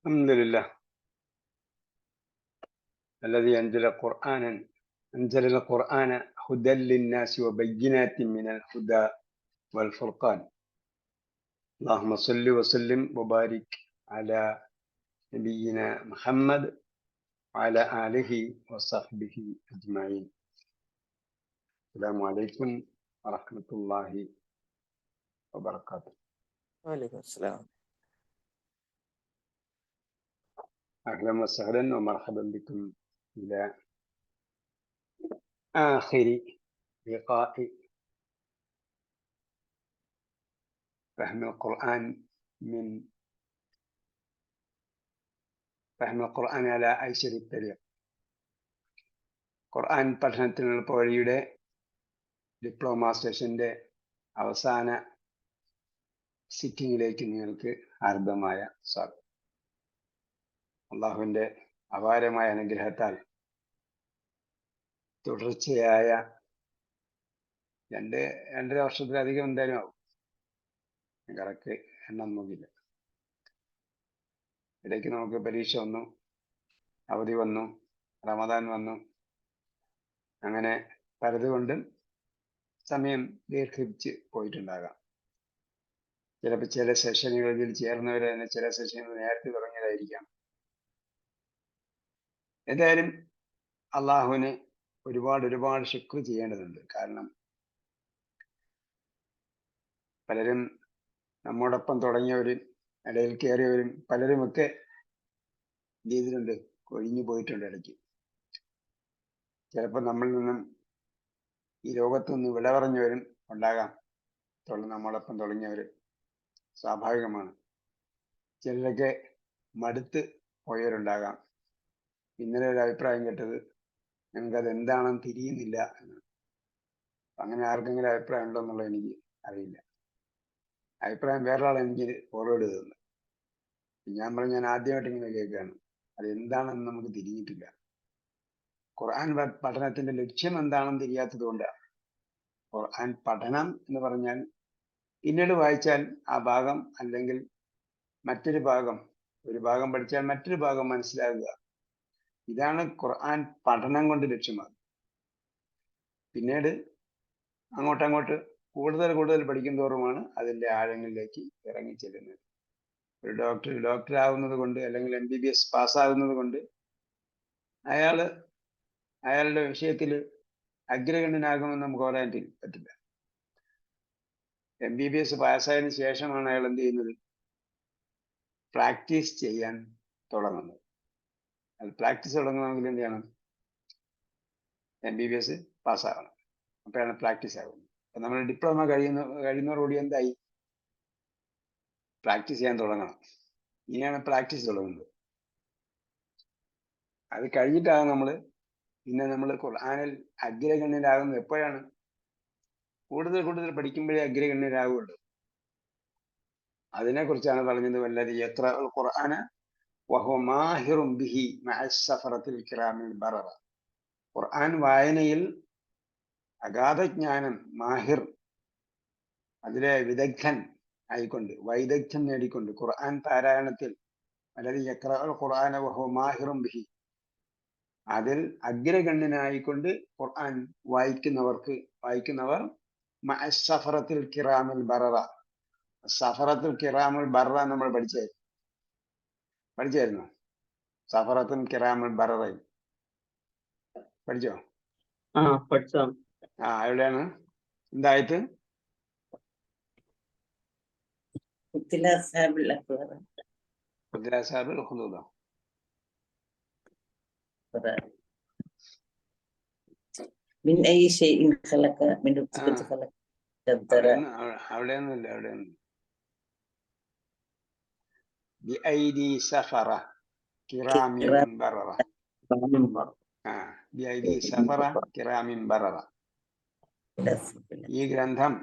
الحمد لله الذي أنزل القرآن هدى للناس وبينات من الهدى والفرقان. اللهم صل وسلم وبارك على نبينا محمد وعلى آله وصحبه أجمعين. السلام عليكم ورحمة الله وبركاته. وعليكم السلام. أهلا وسهلا ومرحبا بكم إلى آخر لقاء فهم القرآن على أيسر الطريق. ഖുർആൻ പഠനത്തിനുള്ള വഴിയുടെ ഡിപ്ലോമ സെഷന്റെ അവസാന സിറ്റിംഗിലേക്ക് നിങ്ങൾക്ക് ഹാർദമായ സ്വാഗതം. അള്ളാഹുവിന്റെ അപാരമായ അനുഗ്രഹത്താൽ തുടർച്ചയായ രണ്ടര വർഷത്തിലധികം എന്തായാലും ആവും, കറക്റ്റ് എണ്ണം നോക്കില്ല. ഇടയ്ക്ക് നമുക്ക് പരീക്ഷ വന്നു, അവധി വന്നു, റമദാൻ വന്നു, അങ്ങനെ പലതുകൊണ്ടും സമയം ദീർഘിപ്പിച്ച് പോയിട്ടുണ്ടാകാം. ചിലപ്പോൾ ചില സെഷനുകളിൽ ചേർന്നവർ തന്നെ ചില സെഷനുകൾ നേരത്തെ തുടങ്ങിയതായിരിക്കാം. എന്തായാലും അള്ളാഹുവിന് ഒരുപാട് ശുക്ർ ചെയ്യേണ്ടതുണ്ട്. കാരണം പലരും നമ്മോടൊപ്പം തുടങ്ങിയവരും ഇടയിൽ കയറിയവരും പലരുമൊക്കെ ചെയ്തിട്ടുണ്ട്, കൊഴിഞ്ഞു പോയിട്ടുണ്ട് ഇടയ്ക്ക്. ചിലപ്പോൾ നമ്മളിൽ നിന്നും ഈ ലോകത്തുനിന്ന് വിട പറഞ്ഞവരും ഉണ്ടാകാം, നമ്മളൊപ്പം തുടങ്ങിയവർ. സ്വാഭാവികമാണ്. ചിലരൊക്കെ മടുത്ത് പോയവരുണ്ടാകാം. ഇന്നലെ ഒരു അഭിപ്രായം കേട്ടത് ഞങ്ങൾക്കത് എന്താണെന്ന് തിരിയുന്നില്ല എന്ന്. അങ്ങനെ ആർക്കെങ്കിലും അഭിപ്രായം ഉണ്ടോ എന്നുള്ളത് എനിക്ക് അറിയില്ല. അഭിപ്രായം വേറൊരാൾ എനിക്ക് ഫോർവേഡ് ചെയ്തത്. ഞാൻ ആദ്യമായിട്ട് ഇങ്ങനെ കേൾക്കുകയാണ്. അത് എന്താണെന്ന് നമുക്ക് തിരിഞ്ഞിട്ടില്ല. ഖുർആൻ പഠനത്തിന്റെ ലക്ഷ്യം എന്താണെന്ന് തിരിയാത്തത് കൊണ്ടാണ്. ഖുർആൻ പഠനം എന്ന് പറഞ്ഞാൽ പിന്നീട് വായിച്ചാൽ ആ ഭാഗം അല്ലെങ്കിൽ മറ്റൊരു ഭാഗം, ഒരു ഭാഗം പഠിച്ചാൽ മറ്റൊരു ഭാഗം മനസ്സിലാകുക. ഇതാണ് ഖുർആൻ പഠനം കൊണ്ട് ലക്ഷ്യമാകുന്നത്. പിന്നീട് അങ്ങോട്ടങ്ങോട്ട് കൂടുതൽ പഠിക്കും തോറുമാണ് അതിന്റെ ആഴങ്ങളിലേക്ക് ഇറങ്ങി ചെല്ലുന്നത്. ഒരു ഡോക്ടർ ആവുന്നത് കൊണ്ട് അല്ലെങ്കിൽ MBBS പാസ്സാകുന്നത് കൊണ്ട് അയാളുടെ വിഷയത്തിൽ അഗ്രഗണ്യനാകുമെന്ന് നമുക്ക് പറയാൻ പറ്റില്ല. MBBS പാസ്സായതിനു ശേഷമാണ് അയാൾ എന്ത് ചെയ്യുന്നത്? പ്രാക്ടീസ് ചെയ്യാൻ തുടങ്ങുന്നത്. അത് പ്രാക്ടീസ് തുടങ്ങണമെങ്കിൽ എന്ത് ചെയ്യണം? MBBS പാസ്സാകണം. അപ്പോഴാണ് പ്രാക്ടീസ് ആകുന്നത്. അപ്പൊ നമ്മൾ ഡിപ്ലോമ കഴിയുന്നതോടുകൂടി എന്തായി? പ്രാക്ടീസ് ചെയ്യാൻ തുടങ്ങണം. ഇനിയാണ് പ്രാക്ടീസ് തുടങ്ങുന്നത്. അത് കഴിഞ്ഞിട്ടാണ് നമ്മൾ ഖുർആനിൽ അഗ്രഗണ്യരാകുന്നത്. എപ്പോഴാണ്? കൂടുതൽ പഠിക്കുമ്പോഴേ അഗ്രഗണ്യരാകുള്ളൂ. അതിനെക്കുറിച്ചാണ് പറഞ്ഞത്. വല്ലദീ യഖ്റഉൽ ഖുർആന വഹുവ മാഹിറുൻ ബിഹി മഅസ് സഫറത്തിൽ കിറാമിൽ ബററ. ഖുർആൻ വായനയിൽ അഗാധജ്ഞാനം, മാഹിർ, അതിലെ വിദഗ്ധൻ ആയിക്കൊണ്ട്, വൈദഗ്ധ്യം നേടിക്കൊണ്ട് ഖുർആൻ പാരായണത്തിൽ വല്ലദീ യഖ്റഉൽ ഖുർആന വഹുവ മാഹിറുൻ ബിഹി, അതിൽ അഗ്രഗണ്യനായിക്കൊണ്ട് ഖുർആൻ വായിക്കുന്നവർ മഅസ് സഫറത്തിൽ കിറാമിൽ ബററ. സഫറത്തുൽ കിറാമുൽ ബററ നമ്മൾ പഠിച്ചായിരുന്നോ? സഫറത്തുൽ കിറാമുൽ ബററ പഠിച്ചോ? പഠിച്ചോ? എവിടെയാണ്? എന്തായിട്ട്? അവിടെയൊന്നുമില്ല. ബിഐദി സഫറ കിറാമിൻ ബററ. ബിഐദി സഫറ കിറാമിൻ ബററ. ഈ ഗ്രന്ഥം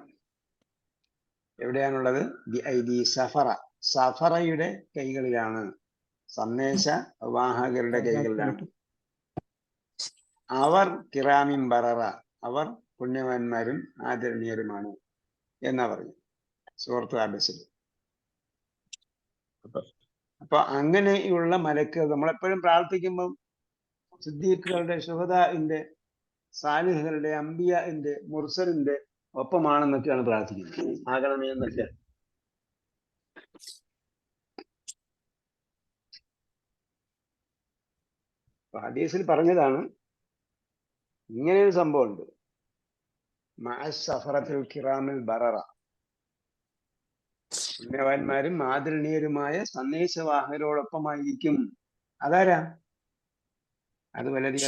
എവിടെയാണുള്ളത്? ബിഐദി സഫറ, സഫറയുടെ കൈകളിലാണ്, സന്ദേശ വാഹകരുടെ കൈകളിലാണ്. അവർ കിറാമിൻ ബററ, അവർ പുണ്യവാന്മാരും ആദരണീയരുമാണ് എന്നാ പറഞ്ഞു സൂറത്ത് അബസിൽ. അപ്പൊ അങ്ങനെയുള്ള മലക്ക് നമ്മളെപ്പോഴും പ്രാർത്ഥിക്കുമ്പം സിദ്ദീഖുകളുടെ ശുഹദാഇന്റെ സാലിഹുകളുടെ അംബിയാഇന്റെ മുർസലിന്റെ ഒപ്പമാണെന്നൊക്കെയാണ് പ്രാർത്ഥിക്കുന്നത്, ആകണമേ എന്നൊക്കെ. ഹദീസിൽ പറഞ്ഞതാണ് ഇങ്ങനെയൊരു സംഭവമുണ്ട്, സഫറത്തുൽ കിറാമിൽ ബററ, പുണ്യവാന്മാരും ആദരണീയരുമായ സന്ദേശവാഹകരോടൊപ്പമായിരിക്കും. അതാരാ? അത് വലതി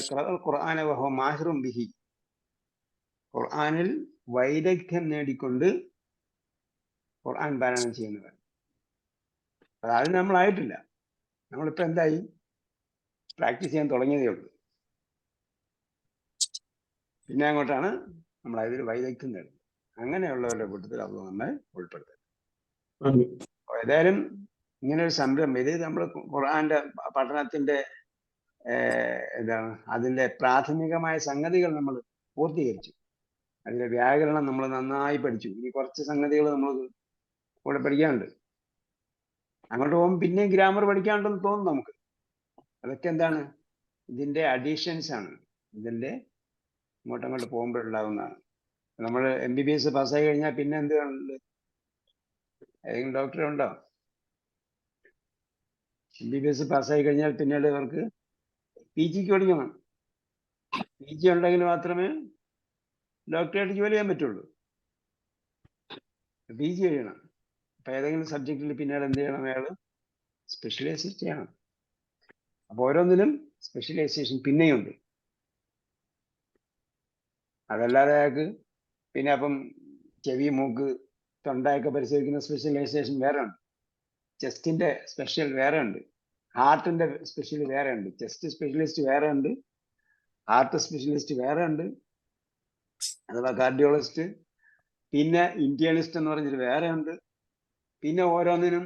ഖുർആന വഹുവ മാഹിറും ബിഹി, ഖുർആനിൽ വൈദഗ്ധ്യം നേടിക്കൊണ്ട് ഖുർആൻ പാരായണം ചെയ്യുന്നവർ. അത് നമ്മളായിട്ടില്ല, നമ്മളിപ്പോ എന്തായി, പ്രാക്ടീസ് ചെയ്യാൻ തുടങ്ങിയതേ ഉള്ളൂ. പിന്നെ അങ്ങോട്ടാണ് നമ്മൾ അതിൽ വൈദഗ്ധ്യം നേടുന്നത്. അങ്ങനെയുള്ളവരുടെ കൂട്ടത്തിൽ അത് നമ്മെ ഉൾപ്പെടുത്തുന്നത്. ഏതായാലും ഇങ്ങനെ ഒരു സംരംഭം, ഇത് നമ്മൾ ഖുർആന്റെ പഠനത്തിന്റെ എന്താണ് അതിന്റെ പ്രാഥമികമായ സംഗതികൾ നമ്മൾ പൂർത്തീകരിച്ചു. അതിന്റെ വ്യാകരണം നമ്മൾ നന്നായി പഠിച്ചു. ഇനി കുറച്ച് സംഗതികൾ നമ്മൾ കൂടെ പഠിക്കാനുണ്ട്. അങ്ങോട്ട് പോകുമ്പോൾ പിന്നെയും ഗ്രാമർ പഠിക്കാനുണ്ടെന്ന് തോന്നുന്നു നമുക്ക്. അതൊക്കെ എന്താണ്, ഇതിന്റെ അഡീഷൻസ് ആണ്, ഇതിന്റെ അങ്ങോട്ടങ്ങോട്ട് പോകുമ്പോഴുണ്ടാകുന്നതാണ്. നമ്മൾ MBBS പാസ്സായി കഴിഞ്ഞാൽ പിന്നെ എന്ത് കാണുന്നത്? ഏതെങ്കിലും ഡോക്ടറെ ഉണ്ടോ? MBBS പാസ്സായി കഴിഞ്ഞാൽ പിന്നീട് അവർക്ക് PG പഠിക്കണം. PG ഉണ്ടെങ്കിൽ മാത്രമേ ഡോക്ടറായിട്ട് ജോലി ചെയ്യാൻ പറ്റുള്ളൂ. PG ചെയ്യണം. അപ്പൊ ഏതെങ്കിലും സബ്ജക്റ്റിൽ പിന്നീട് എന്ത് ചെയ്യണം? അയാൾ സ്പെഷ്യലൈസ് ചെയ്യണം. അപ്പൊ ഓരോന്നിലും സ്പെഷ്യലൈസേഷൻ പിന്നെയുണ്ട്. അതല്ലാതെ അയാൾക്ക് പിന്നെ അപ്പം ചെവി, മൂക്ക്, തൊണ്ടയൊക്കെ പരിശോധിക്കുന്ന സ്പെഷ്യലൈസേഷൻ വേറെ ഉണ്ട്, ചെസ്റ്റിന്റെ സ്പെഷ്യൽ വേറെ ഉണ്ട്, ഹാർട്ടിന്റെ സ്പെഷ്യൽ വേറെ ഉണ്ട്, ചെസ്റ്റ് സ്പെഷ്യലിസ്റ്റ് വേറെ ഉണ്ട്, ഹാർട്ട് സ്പെഷ്യലിസ്റ്റ് വേറെ ഉണ്ട്, അഥവാ കാർഡിയോളജിസ്റ്റ്, പിന്നെ ഇന്റേണിസ്റ്റ് എന്ന് പറഞ്ഞിട്ട് വേറെ ഉണ്ട്. പിന്നെ ഓരോന്നിനും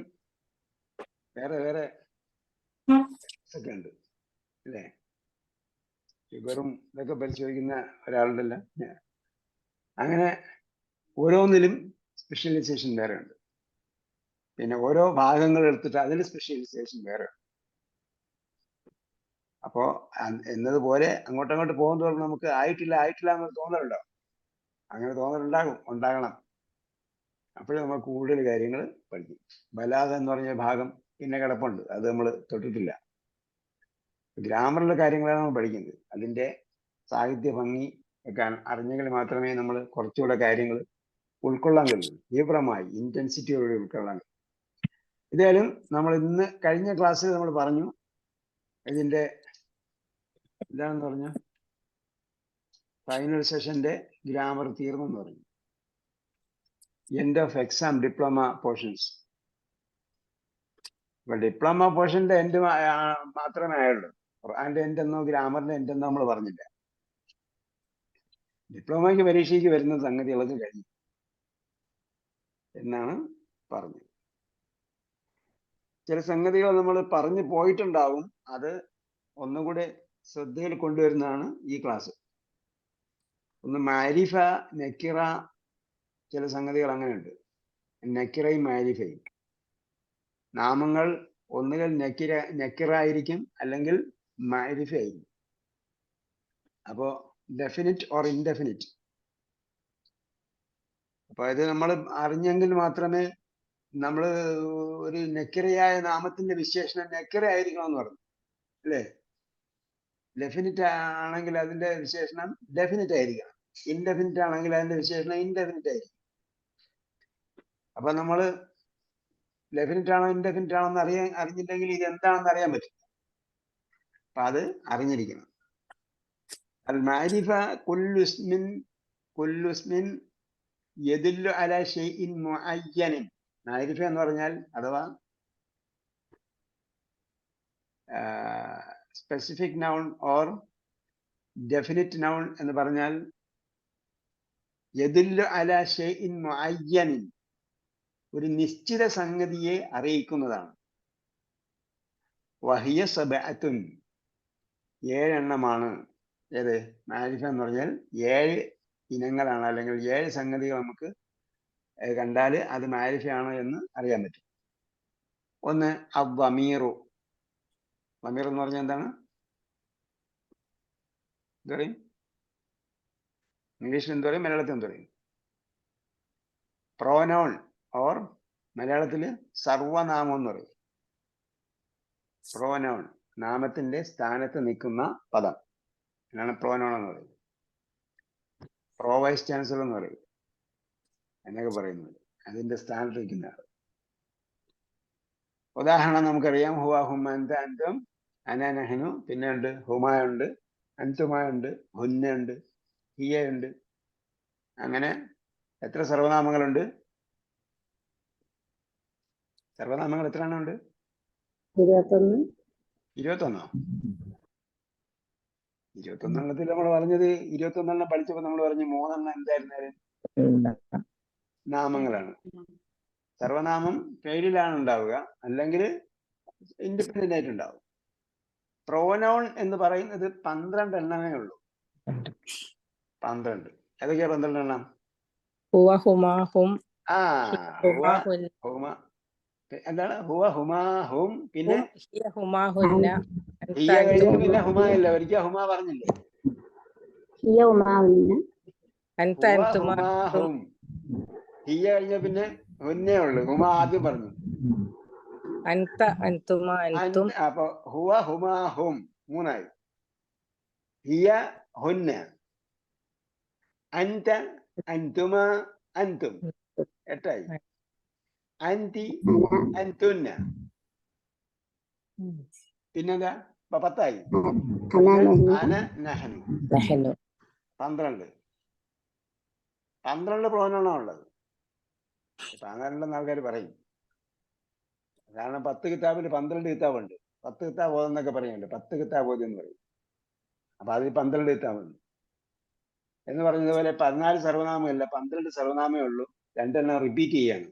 വേറെ വേറെ ഒക്കെ ഉണ്ട് അല്ലേ? ഷുഗറും ഇതൊക്കെ പരിശോധിക്കുന്ന ഒരാളുണ്ടല്ലോ. അങ്ങനെ ഓരോന്നിലും സ്പെഷ്യലൈസേഷൻ വേറെ ഉണ്ട്. പിന്നെ ഓരോ ഭാഗങ്ങൾ എടുത്തിട്ട് അതിന് സ്പെഷ്യലൈസേഷൻ വേറെ. അപ്പോ എന്നതുപോലെ അങ്ങോട്ടങ്ങോട്ട് പോകുന്നതോടെ നമുക്ക് ആയിട്ടില്ല എന്ന് തോന്നലുണ്ടോ? അങ്ങനെ ഉണ്ടാകണം. അപ്പോഴേ നമ്മൾ കൂടുതൽ കാര്യങ്ങൾ പഠിക്കും. ബലാഗ എന്ന് പറഞ്ഞ ഭാഗം പിന്നെ കിടപ്പുണ്ട്, അത് നമ്മൾ തൊട്ടിട്ടില്ല. ഗ്രാമറിലെ കാര്യങ്ങളാണ് നമ്മൾ പഠിക്കുന്നത്. അതിന്റെ സാഹിത്യ ഭംഗി ഒക്കെ അറിഞ്ഞെങ്കിൽ മാത്രമേ നമ്മൾ കുറച്ചുകൂടെ കാര്യങ്ങൾ ഉൾക്കൊള്ളാൻ കഴിയൂ, തീവ്രമായി ഇന്റൻസിറ്റിയോടെ ഉൾക്കൊള്ളാൻ കഴിയും. ഏതായാലും നമ്മൾ ഇന്ന് കഴിഞ്ഞ ക്ലാസ്സിൽ നമ്മൾ പറഞ്ഞു ഇതിന്റെ എന്താണെന്ന് പറഞ്ഞു, ഫൈനൽ സെഷന്റെ ഗ്രാമർ തീർന്നെന്ന് പറഞ്ഞു. End of exam diploma portions. അപ്പൊ ഡിപ്ലോമ പോർഷന്റെ എൻഡ് മാത്രമേ ആയുള്ളൂ. ഖുർആന്റെ എൻഡ് എന്നോ ഗ്രാമറിന്റെ എൻഡ് എന്നോ നമ്മൾ പറഞ്ഞില്ല. ഡിപ്ലോമയ്ക്ക് പരീക്ഷയ്ക്ക് വരുന്ന സംഗതികളൊക്കെ കഴിഞ്ഞു എന്നാണ് പറഞ്ഞത്. ചില സംഗതികൾ നമ്മൾ പറഞ്ഞു പോയിട്ടുണ്ടാവും, അത് ഒന്നുകൂടെ ശ്രദ്ധയിൽ കൊണ്ടുവരുന്നതാണ് ഈ ക്ലാസ്. ഒന്ന് മാരിഫ, നക്കിറ, ചില സംഗതികൾ അങ്ങനെയുണ്ട്. നക്കിറയും മാരിഫയും. നാമങ്ങൾ ഒന്നുകിൽ നക്കിറ ആയിരിക്കും, അല്ലെങ്കിൽ മാരിഫ ആയിരിക്കും. അപ്പോ ഡെഫിനിറ്റ് ഓർ ഇൻഡെഫിനിറ്റ്. അപ്പൊ ഇത് നമ്മൾ അറിഞ്ഞെങ്കിൽ മാത്രമേ നമ്മൾ ഒരു നക്കിറയായ നാമത്തിന്റെ വിശേഷണം നക്കിറ ആയിരിക്കണമെന്ന് പറഞ്ഞു അല്ലേ? ഡെഫിനിറ്റ് ആണെങ്കിൽ അതിന്റെ വിശേഷണം ഡെഫിനിറ്റ് ആയിരിക്കണം, ഇൻഡെഫിനിറ്റ് ആണെങ്കിൽ അതിന്റെ വിശേഷണം ഇൻഡെഫിനിറ്റ് ആയിരിക്കും. അപ്പൊ നമ്മൾ ഡെഫിനിറ്റ് ആണോ ഇൻഡെഫിനിറ്റ് ആണോ എന്ന് അറിഞ്ഞില്ലെങ്കിൽ ഇത് എന്താണെന്ന് അറിയാൻ പറ്റും. അപ്പൊ അത് അറിഞ്ഞിരിക്കണം. അൽ മാരിഫ കുല്ലു ഇസ്മിൻ യദുല്ലു അലാ ഷൈഇൻ മുഅയ്യനിൻ. മാരിഫ എന്ന് പറഞ്ഞാൽ അഥവാ specific noun or definite noun എന്ന് പറഞ്ഞാൽ യദുല്ലു അലാ ഷൈഇൻ മുഅയ്യനിൻ, ഒരു നിശ്ചിത സംഗതിയെ അറിയിക്കുന്നതാണ്. വഹിയ സബഅത്തുൻ, 7 എണ്ണമാണ്. ഏത്? മാരിഫ എന്ന് പറഞ്ഞാൽ 7 ഇനങ്ങളാണ്, അല്ലെങ്കിൽ 7 സംഗതികൾ നമുക്ക് കണ്ടാൽ അത് മാരിഫയാണോ എന്ന് അറിയാൻ പറ്റും. ഒന്ന് അവമീറു. വമീർ എന്ന് പറഞ്ഞാൽ എന്താണ്? എന്ത് പറയും? ഇംഗ്ലീഷിൽ എന്ത് പറയും, മലയാളത്തിൽ എന്ത് പറയും? പ്രോനൗൺ ഓർ മലയാളത്തില് സർവനാമം എന്ന് പറയും. പ്രോനൗൺ, നാമത്തിന്റെ സ്ഥാനത്ത് നിൽക്കുന്ന പദം എന്നാണ് പ്രോനൗൺ എന്ന് പറയുന്നത്. പ്രോ വൈസ് ചാൻസലർ എന്ന് പറയും എന്നൊക്കെ പറയുന്നത്, അതിന്റെ സ്ഥാനത്ത് നിൽക്കുന്ന ആൾ. ഉദാഹരണം നമുക്കറിയാം, ഹുവ ഹും അന്ത അന്തും അന നഹ്നു, പിന്നെ ഉണ്ട് ഹുമായുണ്ട്, അന്തുമായുണ്ട്, ഹുന്നുണ്ട്, ഹിയുണ്ട്. അങ്ങനെ എത്ര സർവനാമങ്ങളുണ്ട്? സർവനാമങ്ങൾ എത്ര എണ്ണം ഉണ്ട്? 21. 21. 21 നമ്മൾ പറഞ്ഞത് 21 പഠിച്ചപ്പോൾ നമ്മൾ പറഞ്ഞു 3 എന്തായിരുന്നാലും നാമങ്ങളാണ്. സർവനാമം പേരിലാണ് ഉണ്ടാവുക, അല്ലെങ്കിൽ ഇൻഡിപെൻഡന്റ് ആയിട്ട് ഉണ്ടാവും. പ്രോനൗൺ എന്ന് പറയുന്നത് 12 എണ്ണമേ ഉള്ളൂ. 12. ഏതൊക്കെയാ 12 എണ്ണം? ഹുവ ഹുമാ ഹും ആ ഹുമ ഹുൻ ഹുമ, എന്താണ്? ഹുവ ഹുമാ ഹും, പിന്നെ ഹിയ ഹുമാ ഹുന്ന ഹിയ കഴിഞ്ഞിട്ട് പിന്നെ ഹുമ ഇല്ല, ഒരിക്കൽ ഹുമ പറഞ്ഞില്ലേ? ഹിയ ഉമാവുന്ന അൻത ഹുവ അൻതുമാ ഹുമാ ഹും. ഹിയ കഴിഞ്ഞ പിന്നെ ഹുന്നേ ഉള്ളു, ഹുമ ആദ്യം പറഞ്ഞു. അൻത അൻതുമാ അൻതും. അപ്പൊ ഹുവ ഹുമാ ഹും 3 ആയി. ഹിയ ഹുന്ന, അൻത അൻതുമ അൻതും 8 ആയി. അൻതി അൻതുന്ന, പിന്നെന്താ? 10 ആയി. അന നഹ്നു നഹ്നു 12. 12 പ്രോനൗണാ ഉള്ളത്. 12 ആൾക്കാർ പറയും, കാരണം 10 കിതാബിൽ 12 കിതാബുണ്ട്. 10 കിതാബ് ഓതെന്നൊക്കെ പറയുന്നുണ്ട്. 10 കിതാബ് ഓതി എന്ന് പറയും. അപ്പൊ അതിൽ 12 കിതാബുണ്ട് എന്ന് പറഞ്ഞതുപോലെ 14 സർവനാമമല്ല, 12 സർവനാമേ ഉള്ളൂ. 2 എണ്ണം റിപ്പീറ്റ് ചെയ്യാണ്.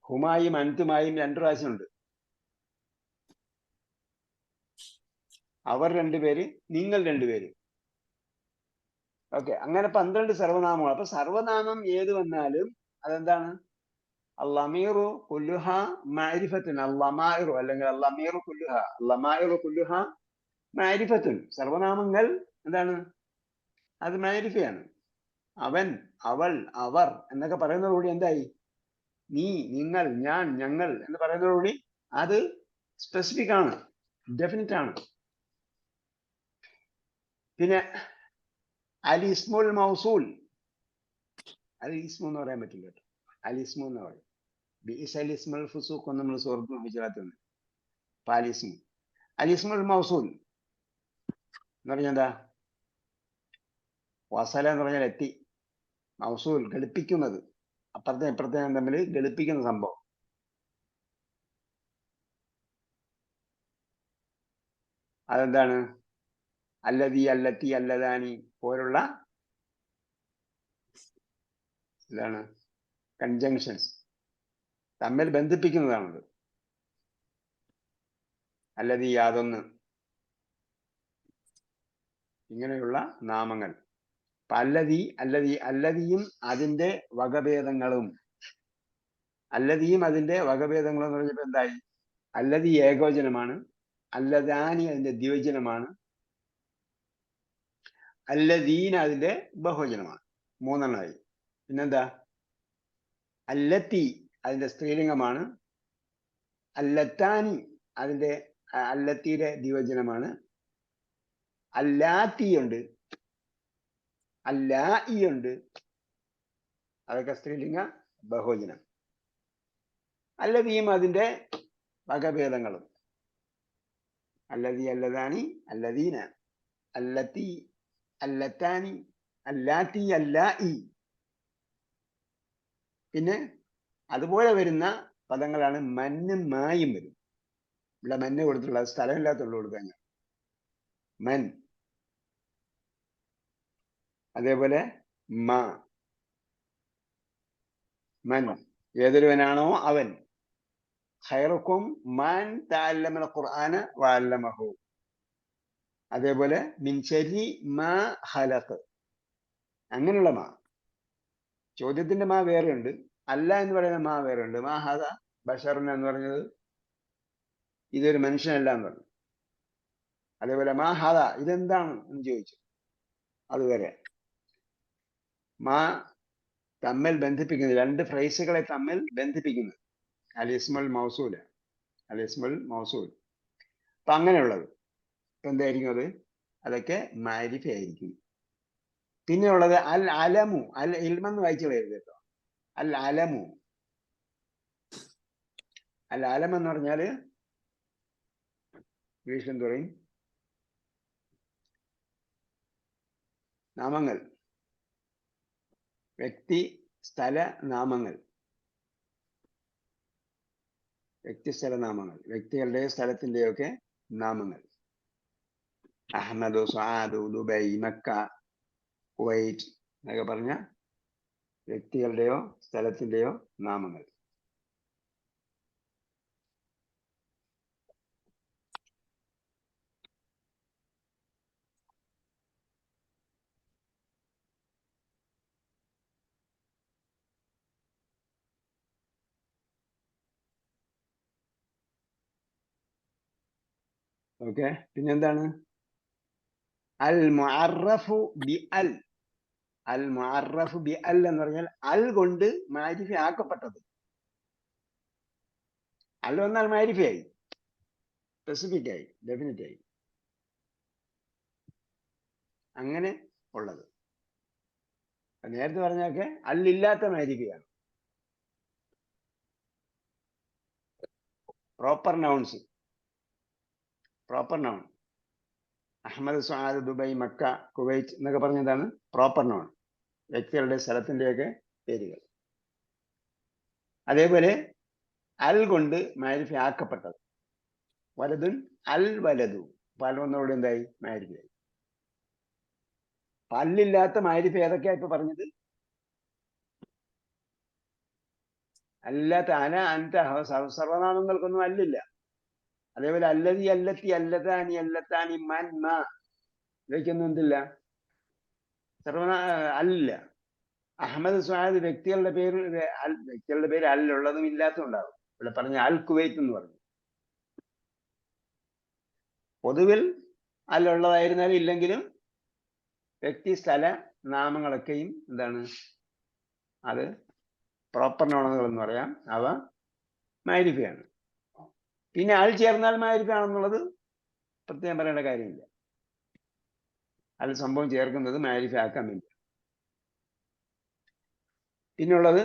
ഹുമായും അൻതുമായും 2 പ്രാവശ്യം ഉണ്ട്. അവർ 2 പേര്, നിങ്ങൾ 2 പേര്. ഓക്കെ, അങ്ങനെ 12 സർവനാമങ്ങൾ. അപ്പൊ സർവനാമം ഏത് വന്നാലും അതെന്താണ്? അല്ലമീറു കുല്ലുഹ മഅരിഫത്തുൻ. അല്ലമായിറു അല്ലെങ്കിൽ അല്ലമീറു കുല്ലുഹ, അല്ലമായിറു കുല്ലുഹ മഅരിഫത്തുൻ. സർവനാമങ്ങൾ എന്താണ്? അത് മഅരിഫയാണ്. അവൻ, അവൾ, അവർ എന്നൊക്കെ പറയുന്നതോടുകൂടി എന്തായി? നീ, നിങ്ങൾ, ഞാൻ, ഞങ്ങൾ എന്ന് പറയുന്നതോടുകൂടി അത് സ്പെസിഫിക് ആണ്, ഡെഫിനിറ്റ് ആണ്. പിന്നെ അലിസ്മുൽ മൗസൂൽ, അത് ഇസ്മു എന്ന് പറയാൻ പറ്റില്ല കേട്ടോ. അലിസ്മു എന്ന് പറയും. ബിഇസലിസ്മുൽ ഫുസൂഖ് നമ്മൾ സൂറത്തുൽ ഹുജറാത്തിൽ നിന്ന്. അപ്പൊ അലിസ്മു, അലിസ്മുൽ മൗസൂൽ എന്ന് പറഞ്ഞാൽ എന്താ? വസല എന്ന് പറഞ്ഞാൽ എത്തി, മൗസൂൽ ഘടിപ്പിക്കുന്നത്, അപ്പുറത്തെ ഇപ്പുറത്തെ തമ്മിൽ ഘടിപ്പിക്കുന്ന സംഭവം. അതെന്താണ്? അല്ലദി, അല്ലത്തി, അല്ലദാനി പോലുള്ള എന്താണ് കൺജങ്ഷൻസ് തമ്മിൽ ബന്ധിപ്പിക്കുന്നതാണത്. അല്ലദി, യാതൊന്ന്, ഇങ്ങനെയുള്ള നാമങ്ങൾ. അല്ലദി, അല്ലദി, അല്ലദിയും അതിന്റെ വകഭേദങ്ങളും. അല്ലദിയും അതിന്റെ വകഭേദങ്ങളും എന്ന് പറഞ്ഞപ്പോ എന്തായി? അല്ലദി ഏകോചനമാണ്, അല്ലദാനി അതിന്റെ ദ്വിവചനമാണ്, അല്ലദീന അതിന്റെ ബഹുവചനമാണ്. 3 എണ്ണമായി. പിന്നെന്താ? അല്ലത്തി അതിന്റെ സ്ത്രീലിംഗമാണ്, അല്ലത്താനി അതിന്റെ അല്ലത്തിയുടെ ദ്വിവചനമാണ്, അല്ലാത്തി ഉണ്ട്, അല്ലായി ഉണ്ട്, അതൊക്കെ സ്ത്രീലിംഗ ബഹുവചനം. അല്ലതിയും അതിന്റെ വകഭേദങ്ങളും. അല്ലതി, അല്ലതാനി, അല്ലദീന, അല്ലത്തി, അല്ലത്താനി, അല്ലാത്തി, അല്ലായി. പിന്നെ അതുപോലെ വരുന്ന പദങ്ങളാണ് മന്നും മായും വരും. ഇവിടെ മന്ന് കൊടുത്തുള്ള സ്ഥലമില്ലാത്തുള്ളൂ കൊടുക്കാൻ ഞാൻ. മൻ, അതേപോലെ മാ. മൻ ഏതൊരുവനാണോ അവൻ. ഖൈറുക്കും മൻ തഅല്ലമൽ ഖുർആന വഅല്ലമഹു. അതേപോലെ മിൻ ശർരി മാ ഖലഖ്. അങ്ങനെയുള്ള മാ. ചോദ്യത്തിന്റെ മാ വേറെ ഉണ്ട്, അല്ല എന്ന് പറയുന്ന മാ വേറെ ഉണ്ട്. മാ ഹദ ബശറുൻ എന്ന് പറഞ്ഞത് ഇതൊരു മനുഷ്യനല്ല എന്ന് പറഞ്ഞു. അതേപോലെ മാ ഹാദ, ഇതെന്താണ് എന്ന് ചോദിച്ചു. അതുവരെ മാ തമ്മിൽ ബന്ധിപ്പിക്കുന്നത്, രണ്ട് ഫ്രേസുകളെ തമ്മിൽ ബന്ധിപ്പിക്കുന്നത് അലിസ്മുൽ മൗസൂല്, അലിസ്മുൽ മൗസൂൽ. അപ്പൊ അങ്ങനെയുള്ളത് എന്തായിരിക്കും അത്? അതൊക്കെ മാരിഫ ആയിരിക്കും. പിന്നെ ഉള്ളത് അൽ അലമു, അൽ ഇൽമെന്ന് വായിച്ചു കളയരുത് കേട്ടോ. അൽ അലമു, അൽ അലം എന്ന് പറഞ്ഞാല് ഇംഗ്ലീഷിൽ എന്ത് പറയും? നാമങ്ങൾ, വ്യക്തി സ്ഥല നാമങ്ങൾ, വ്യക്തിസ്ഥല നാമങ്ങൾ, വ്യക്തികളുടെയോ സ്ഥലത്തിന്റെയോ ഒക്കെ നാമങ്ങൾ. Ahmed, Saad, Dubai, Mecca, Kuwait എന്നൊക്കെ പറഞ്ഞ വ്യക്തികളുടെയോ സ്ഥലത്തിന്റെയോ നാമങ്ങൾ. ഓക്കെ, പിന്നെന്താണ്? അൽ മുഅറഫു ബി അൽ. അൽ മുഅറഫു ബി അൽ എന്ന് പറഞ്ഞാൽ അൽ കൊണ്ട് മാരിഫ ആക്കപ്പെട്ടത്. അൽ വന്നാൽ മാരിഫയായി, സ്പെസിഫിക് ആയി, ഡെഫിനറ്റ് ആയി. അങ്ങനെ ഉള്ളത്. നേരത്തെ പറഞ്ഞൊക്കെ അല്ലില്ലാത്ത മാരിഫയാണ്. Proper nouns, proper noun. Ahmad, Saad, Dubai, Mecca, Kuwait എന്നൊക്കെ പറഞ്ഞതാണ് പ്രോപ്പർ നൗൺ, വ്യക്തികളുടെ സ്ഥലത്തിന്റെയൊക്കെ പേരുകൾ. അതേപോലെ അൽ കൊണ്ട് മാരിഫ ആക്കപ്പെട്ടത്. വലതുൻ അൽ വലതു, പല വന്നതോടെ എന്തായി? മാരിഫയായി. പല്ലില്ലാത്ത മാരിഫ ഏതൊക്കെയാ ഇപ്പൊ പറഞ്ഞത്? അല്ലാത്ത അന, അൻത, സർവനാമങ്ങൾക്കൊന്നും അല്ലില്ല. അതേപോലെ അല്ലതി, അല്ലത്തി, അല്ലതാനി, അല്ലത്താനി, മൻ, മ, ഇവയ്ക്കൊന്നും എന്തില്ല? അല്ലില്ല. അഹമ്മദ്, സുആദ് വ്യക്തികളുടെ പേര്, വ്യക്തികളുടെ പേര് അല്ലുള്ളതും ഇല്ലാത്തതും ഉണ്ടാവും. ഇവിടെ പറഞ്ഞ അൽ കുവൈത്ത് എന്ന് പറഞ്ഞു. പൊതുവിൽ അല്ലുള്ളതായിരുന്നാലും ഇല്ലെങ്കിലും വ്യക്തി സ്ഥല നാമങ്ങളൊക്കെയും എന്താണ്? അത് പ്രോപ്പർ നോണുകൾ എന്ന് പറയാം. അവ മാരിഫയാണ്. പിന്നെ അൽ ചേർന്നാൽ മാരിഫയാണെന്നുള്ളത് പ്രത്യേകം പറയേണ്ട കാര്യമില്ല. അൽ സംഭവം ചേർക്കുന്നത് മാരിഫ ആക്കാൻ വേണ്ടി. പിന്നുള്ളത്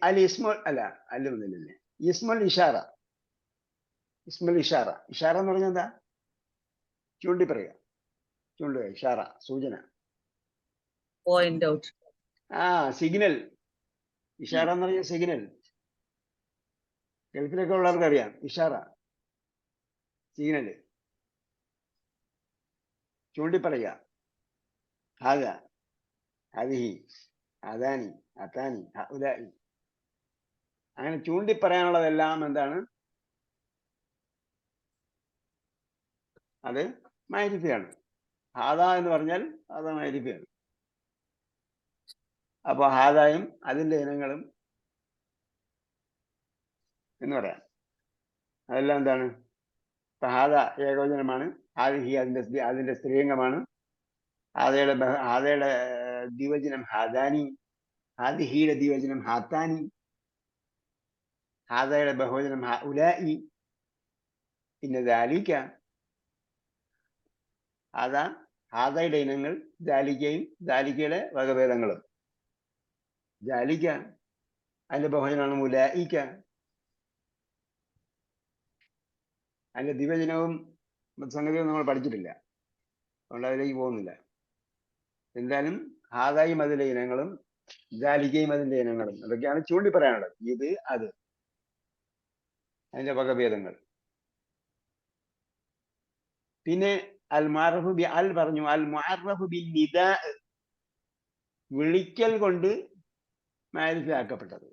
അൽ ഇസ്മുൽ, അല്ല അല്ല ഒന്നില്ലല്ലേ, ഇസ്മുൽ ഇഷാറ. ഇസ്മുൽ ഇഷാറ, ഇഷാറ എന്ന് പറഞ്ഞാൽ എന്താ? ചൂണ്ടി പറയുക, ചൂണ്ടുക, ഇഷാറ സൂചന. Point out. സിഗ്നൽ. ഇഷാറ എന്ന് പറഞ്ഞാൽ സിഗ്നൽ. ഗൾഫിലൊക്കെ ഉള്ളവർക്ക് അറിയാം ഇഷാറ, സിഗ്നല്, ചൂണ്ടി പറയുക. ഹാദ, ഹദിഹി, അദാനി, അതാനി, ഹഉലാഇ, അങ്ങനെ ചൂണ്ടി പറയാനുള്ളതെല്ലാം എന്താണ്? അത് മാരിഫയാണ്. ഹാദ എന്ന് പറഞ്ഞാൽ അത് മാരിഫയാണ്. അപ്പൊ ഹാദായും അതിന്റെ ഇനങ്ങളും എന്ന് പറയാം. അതെല്ലാം എന്താണ്? ഹാദ ഏകവചനമാണ്, ഹാദിഹി അതിന്റെ സ്ത്രീലിംഗമാണ്, ഹാദയുടെ ദ്വിവചനം ഹാദാനി, ഹാദിഹിയുടെ ദ്വിവചനം ഹാത്താനി, ഹാദയുടെ ബഹുവചനം ഹഉലാഇ. പിന്നെ ദാലിക, ഹാദയുടെ ഇനങ്ങൾ ദാലിക്കയും ദാലിക്കയുടെ വകഭേദങ്ങളും. ദാലിക അതിന്റെ ബഹുവചനമാണ് ഉലായിക. അതിന്റെ ദ്വിവചനവും സംഗതിയും നമ്മൾ പഠിച്ചിട്ടില്ല, അതുകൊണ്ട് അതിലേക്ക് പോകുന്നില്ല. എന്തായാലും ഹാദായും അതിന്റെ ഇനങ്ങളും ദാലിക്കയും അതിന്റെ ഇനങ്ങളും, അതൊക്കെയാണ് ചൂണ്ടി പറയാനുള്ളത്. ഇത്, അത്, അതിന്റെ വകഭേദങ്ങൾ. പിന്നെ അൽ മുഅറഫു ബി അൽ പറഞ്ഞു. അൽ മുഅറഫു ബി നിദാ, വിളിക്കൽ കൊണ്ട് മാരിഫയാക്കപ്പെട്ടത്.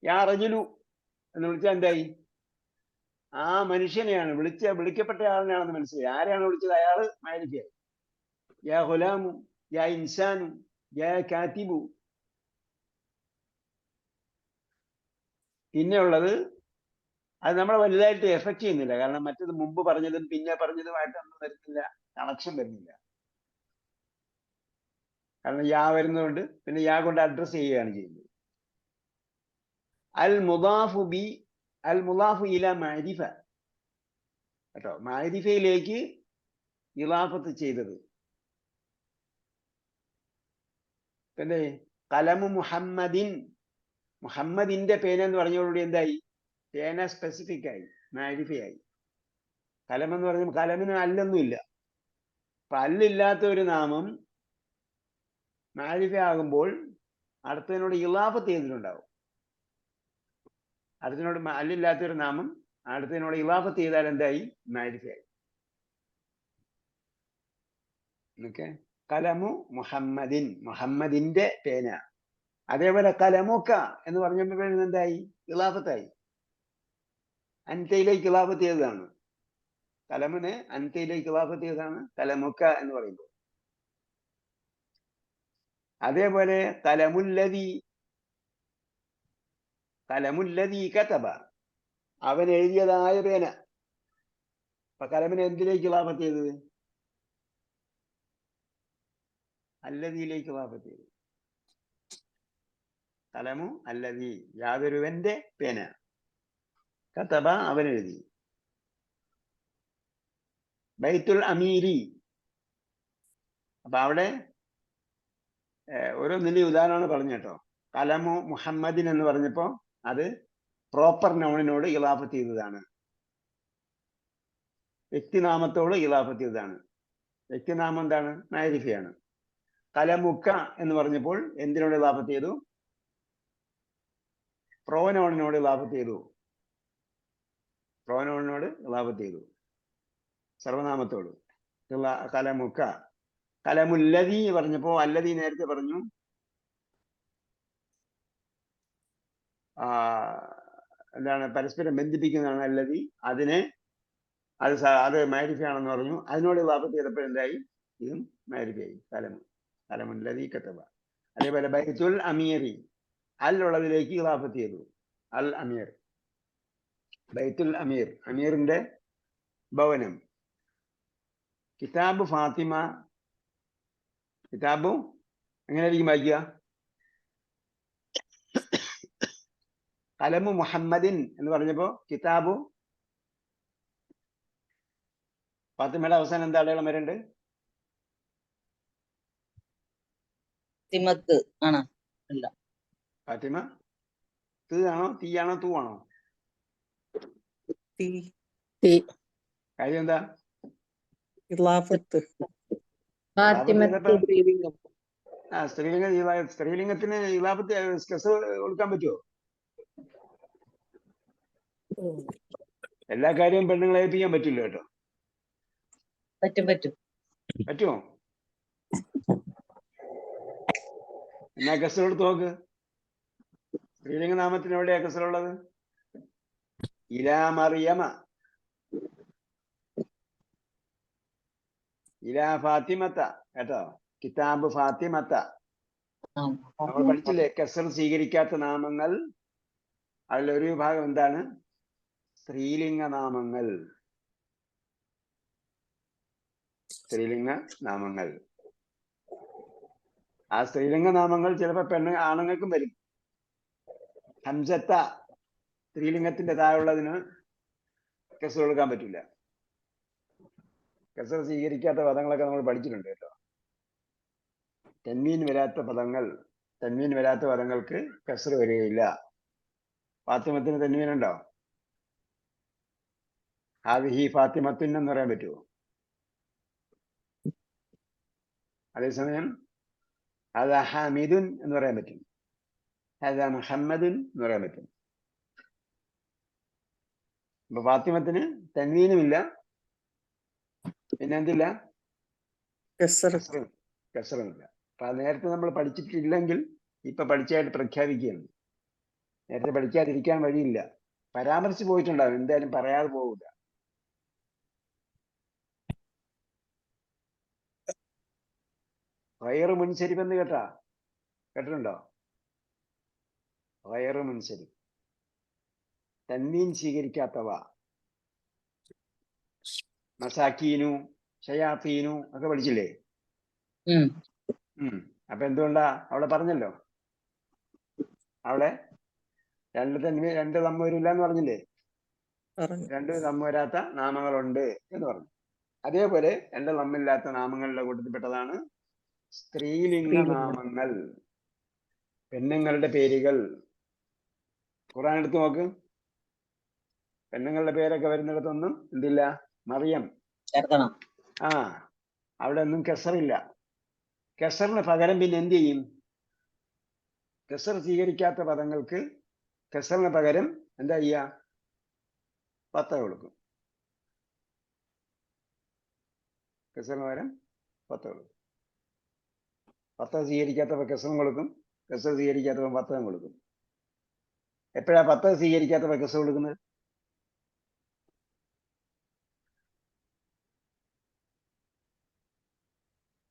യാ റജുലു എന്ന് വിളിച്ചാൽ എന്തായി? ആ മനുഷ്യനെയാണ് വിളിക്കപ്പെട്ട ആളിനെയാണെന്ന് മനസ്സിലായി. ആരെയാണ് വിളിച്ചത്? അയാള് മാരിഫയായി. യാ ഗുലാമു, യാ ഇൻസാനു, യാ കാതിബു. പിന്നെ ഉള്ളത് അത് നമ്മളെ വലുതായിട്ട് എഫക്ട് ചെയ്യുന്നില്ല. കാരണം മറ്റത് മുമ്പ് പറഞ്ഞതും പിന്നെ പറഞ്ഞതുമായിട്ടൊന്നും വരുന്നില്ല, കണക്ഷൻ വരുന്നില്ല. കാരണം യാ വരുന്നതുകൊണ്ട് പിന്നെ യാ കൊണ്ട് അഡ്രസ് ചെയ്യുകയാണ് ചെയ്യുന്നത്. അൽ മുദാഫു ബി അൽ മുദാഫു ഇല മഅരിഫ കേട്ടോ, മഅരിഫയിലേക്ക് ഇളാഫത്ത് ചെയ്തത്. പിന്നെ കലമു മുഹമ്മദിൻ, മുഹമ്മദിന്റെ പേന എന്ന് പറഞ്ഞതോടുകൂടി എന്തായി? പേന സ്പെസിഫിക് ആയി, മഅരിഫയായി. കലം എന്ന് പറഞ്ഞാൽ കലമിന് അല്ലൊന്നുമില്ല. അപ്പൊ അല്ലില്ലാത്ത ഒരു നാമം മഅരിഫ ആകുമ്പോൾ അടുത്തതിനോട് ഇളാഫത്ത് ചെയ്തിട്ടുണ്ടാവും. അടുത്തതിനോട് അല്ലില്ലാത്തൊരു നാമം അടുത്തതിനോട് ഇളാഫത്ത് ചെയ്താൽ എന്തായി? മഅരിഫയായി. ഓക്കെ, കലമു മുഹമ്മദിൻ, മുഹമ്മദിന്റെ പേന. അതേപോലെ കലമുക്ക എന്ന് പറഞ്ഞപ്പോൾ എന്തായി? ഇളാഫത്തായി, അൻതയിലേക്ക് ഇളാഫത്ത് ചെയ്തതാണ്. കലമിന് അൻതയിലേക്ക് ഇളാഫത്ത് ചെയ്തതാണ് കലമുക്ക എന്ന് പറയുമ്പോൾ. അതേപോലെ കലമുല്ലദി, കലമുല്ലദി കതബ, അവൻ എഴുതിയതായ പേന. അപ്പൊ കലമിനെ എന്തിലേക്ക് ഇളാഫത്ത് ചെയ്തത്? അല്ലദിയിലേക്ക് ഇളാഫത്ത് ചെയ്തു. കലമു അല്ലദി, യാതൊരുവന്റെ പേന. കതബ, അവൻ എഴുതി. ബൈത്തുൽ അമീരി, അപ്പൊ അവിടെ ഓരോന്നിന്റെ ഉദാഹരണമാണ് പറഞ്ഞു കേട്ടോ. കലമു മുഹമ്മദിൻ എന്ന് പറഞ്ഞപ്പോ അത് പ്രോപ്പർ നൗണിനോട് ഇളാഫത്ത് ചെയ്തതാണ്, വ്യക്തിനാമത്തോട് ഇളാഫത്ത് ചെയ്തതാണ്. വ്യക്തിനാമം എന്താണ്? മഅരിഫയാണ്. കലമുക്ക എന്ന് പറഞ്ഞപ്പോൾ എന്തിനോട് ഇളാഫത്ത് ചെയ്തു? പ്രോനൗണിനോട് ഇളാഫത്ത് ചെയ്തു, പ്രോനൗണിനോട് ഇളാഫത്ത് ചെയ്തു, സർവനാമത്തോട്. കലമുക്ക. കലമുല്ലദി പറഞ്ഞപ്പോ അല്ലദി നേരത്തെ പറഞ്ഞു, എന്താണ്? പരസ്പരം ബന്ധിപ്പിക്കുന്നതാണ് അല്ലദി. അതിനെ അത് മഅരിഫയാണെന്ന് പറഞ്ഞു. അതിനോട് ഇളാഫത്ത് ചെയ്തപ്പോൾ എന്തായി? ഇതും മഅരിഫയായി, കലമു. കലമുല്ലദി കതബ. അതേപോലെ ബൈത്തുൽ അമീറി, അൽ ഉള്ളതിലേക്ക് ഇളാഫത്ത് ചെയ്തു, അൽ അമീർ. ബൈത്തുൽ അമീർ, അമീറിന്റെ ഭവനം. കിതാബ് ഫാത്തിമ, കിതാബു എങ്ങനെയായിരിക്കും വായിക്കുക? കലമു മുഹമ്മദിൻ എന്ന് പറഞ്ഞപ്പോ കിതാബു, ഫാത്തിമയുടെ അവസാനം എന്താ അടയാളം വരണ്ട്? തിമത്ത് ആണോ? അല്ല, ഫാത്തിമ ത് ആണോ തീ ആണോ തൂ ആണോ? തീ കാര്യം എന്താ? ഇളാഫത്ത് ഫാത്തിമത്ത്. സ്ത്രീലിംഗം. സ്ത്രീലിംഗത്തിന് ഇളാഫത്ത് സ്ട്രെസ് കൊടുക്കാൻ പറ്റുമോ? എല്ലാ കാര്യവും പെണ്ണുങ്ങളെ ഏൽപ്പിക്കാൻ പറ്റില്ല കേട്ടോ. പറ്റും പറ്റും. പറ്റുമോ? എന്നാ കസർ എടുത്ത് നോക്ക്. സ്ത്രീലിംഗ നാമത്തിന് എവിടെയാ കസറുള്ളത്? ഇലാ മറിയമ, ഇലാ ഫാത്തിമത്ത കേട്ടോ. കിതാബ് ഫാത്തിമത്ത. നമ്മൾ പഠിച്ചില്ലേ കസർ സ്വീകരിക്കാത്ത നാമങ്ങൾ? അതിലൊരു വിഭാഗം എന്താണ്? സ്ത്രീലിംഗ നാമങ്ങൾ. സ്ത്രീലിംഗ നാമങ്ങൾ. ആ സ്ത്രീലിംഗ നാമങ്ങൾ ചിലപ്പോ ആണുങ്ങൾക്കും വരും. ഹംസത്ത, സ്ത്രീലിംഗത്തിന്റെ താഴെയുള്ളതിന് കസർ കൊടുക്കാൻ പറ്റില്ല. കസർ സ്വീകരിക്കാത്ത പദങ്ങളൊക്കെ നമ്മൾ പഠിച്ചിട്ടുണ്ട് കേട്ടോ. തൻവീൻ വരാത്ത പദങ്ങൾക്ക് കസർ വരികയില്ല. ഫാത്തിമത്തിന് തൻവീൻ ഉണ്ടോ? ഹാദിഹി ഫാത്തിമത്തുൻ എന്ന് പറയാൻ പറ്റുമോ? അതേസമയം ഹദാ ഹാമിദുൻ എന്ന് പറയാൻ പറ്റും, ഹദാ മുഹമ്മദുൻ എന്ന് പറയാൻ പറ്റും. അപ്പൊ ഫാത്തിമത്തിന് തൻവീനുമില്ല, പിന്നെന്തില്ല? കസറുമില്ല. അപ്പൊ അത് നേരത്തെ നമ്മൾ പഠിച്ചിട്ടില്ലെങ്കിൽ ഇപ്പൊ പഠിച്ചായിട്ട് പ്രഖ്യാപിക്കുകയാണ്. നേരത്തെ പഠിക്കാതിരിക്കാൻ വഴിയില്ല. പരാമർശിച്ച് പോയിട്ടുണ്ടാവും, എന്തായാലും പറയാതെ പോകില്ല. ഗൈറു മുൻസരിഫ് എന്ന് കേട്ടിട്ടുണ്ടോ? ഗൈറു മുൻസരിഫ്. തൻവീൻ സ്വീകരിക്കാത്തവ, മസാക്കീനു, ഷയാത്തീനു ഒക്കെ പഠിച്ചില്ലേ? ഉം. അപ്പൊ എന്തുകൊണ്ടാ അവിടെ പറഞ്ഞല്ലോ, അവിടെ രണ്ട് തമ്മ വരില്ല എന്ന് പറഞ്ഞില്ലേ? പറഞ്ഞു. രണ്ട് തമ്മ വരാത്ത നാമങ്ങളുണ്ട് എന്ന് പറഞ്ഞു. അതേപോലെ രണ്ട് തമ്മില്ലാത്ത നാമങ്ങളുടെ കൂട്ടത്തിൽപ്പെട്ടതാണ് സ്ത്രീലിംഗ നാമങ്ങൾ, പെണ്ണുങ്ങളുടെ പേരുകൾ. ഖുർആൻ എടുത്ത് നോക്ക്, പെണ്ണുങ്ങളുടെ പേരൊക്കെ വരുന്നിടത്തൊന്നും എന്തില്ല? മറിയം. ചേർക്കണം. അവിടെ ഒന്നും കെസറില്ല. കെസറിന് പകരം പിന്നെ എന്ത് ചെയ്യും? കെസർ സ്വീകരിക്കാത്ത പദങ്ങൾക്ക് കെസറിന് പകരം എന്താ ചെയ്യുക? പത്ത കൊടുക്കും. കെസറിന് പകരം പത്ത കൊടുക്കും. പത്ത സ്വീകരിക്കാത്തവ കെസറും കൊടുക്കും, കെസർ സ്വീകരിക്കാത്തവ പത്തവും കൊടുക്കും. എപ്പോഴാ പത്ത സ്വീകരിക്കാത്തവ കെസർ കൊടുക്കുന്നത്?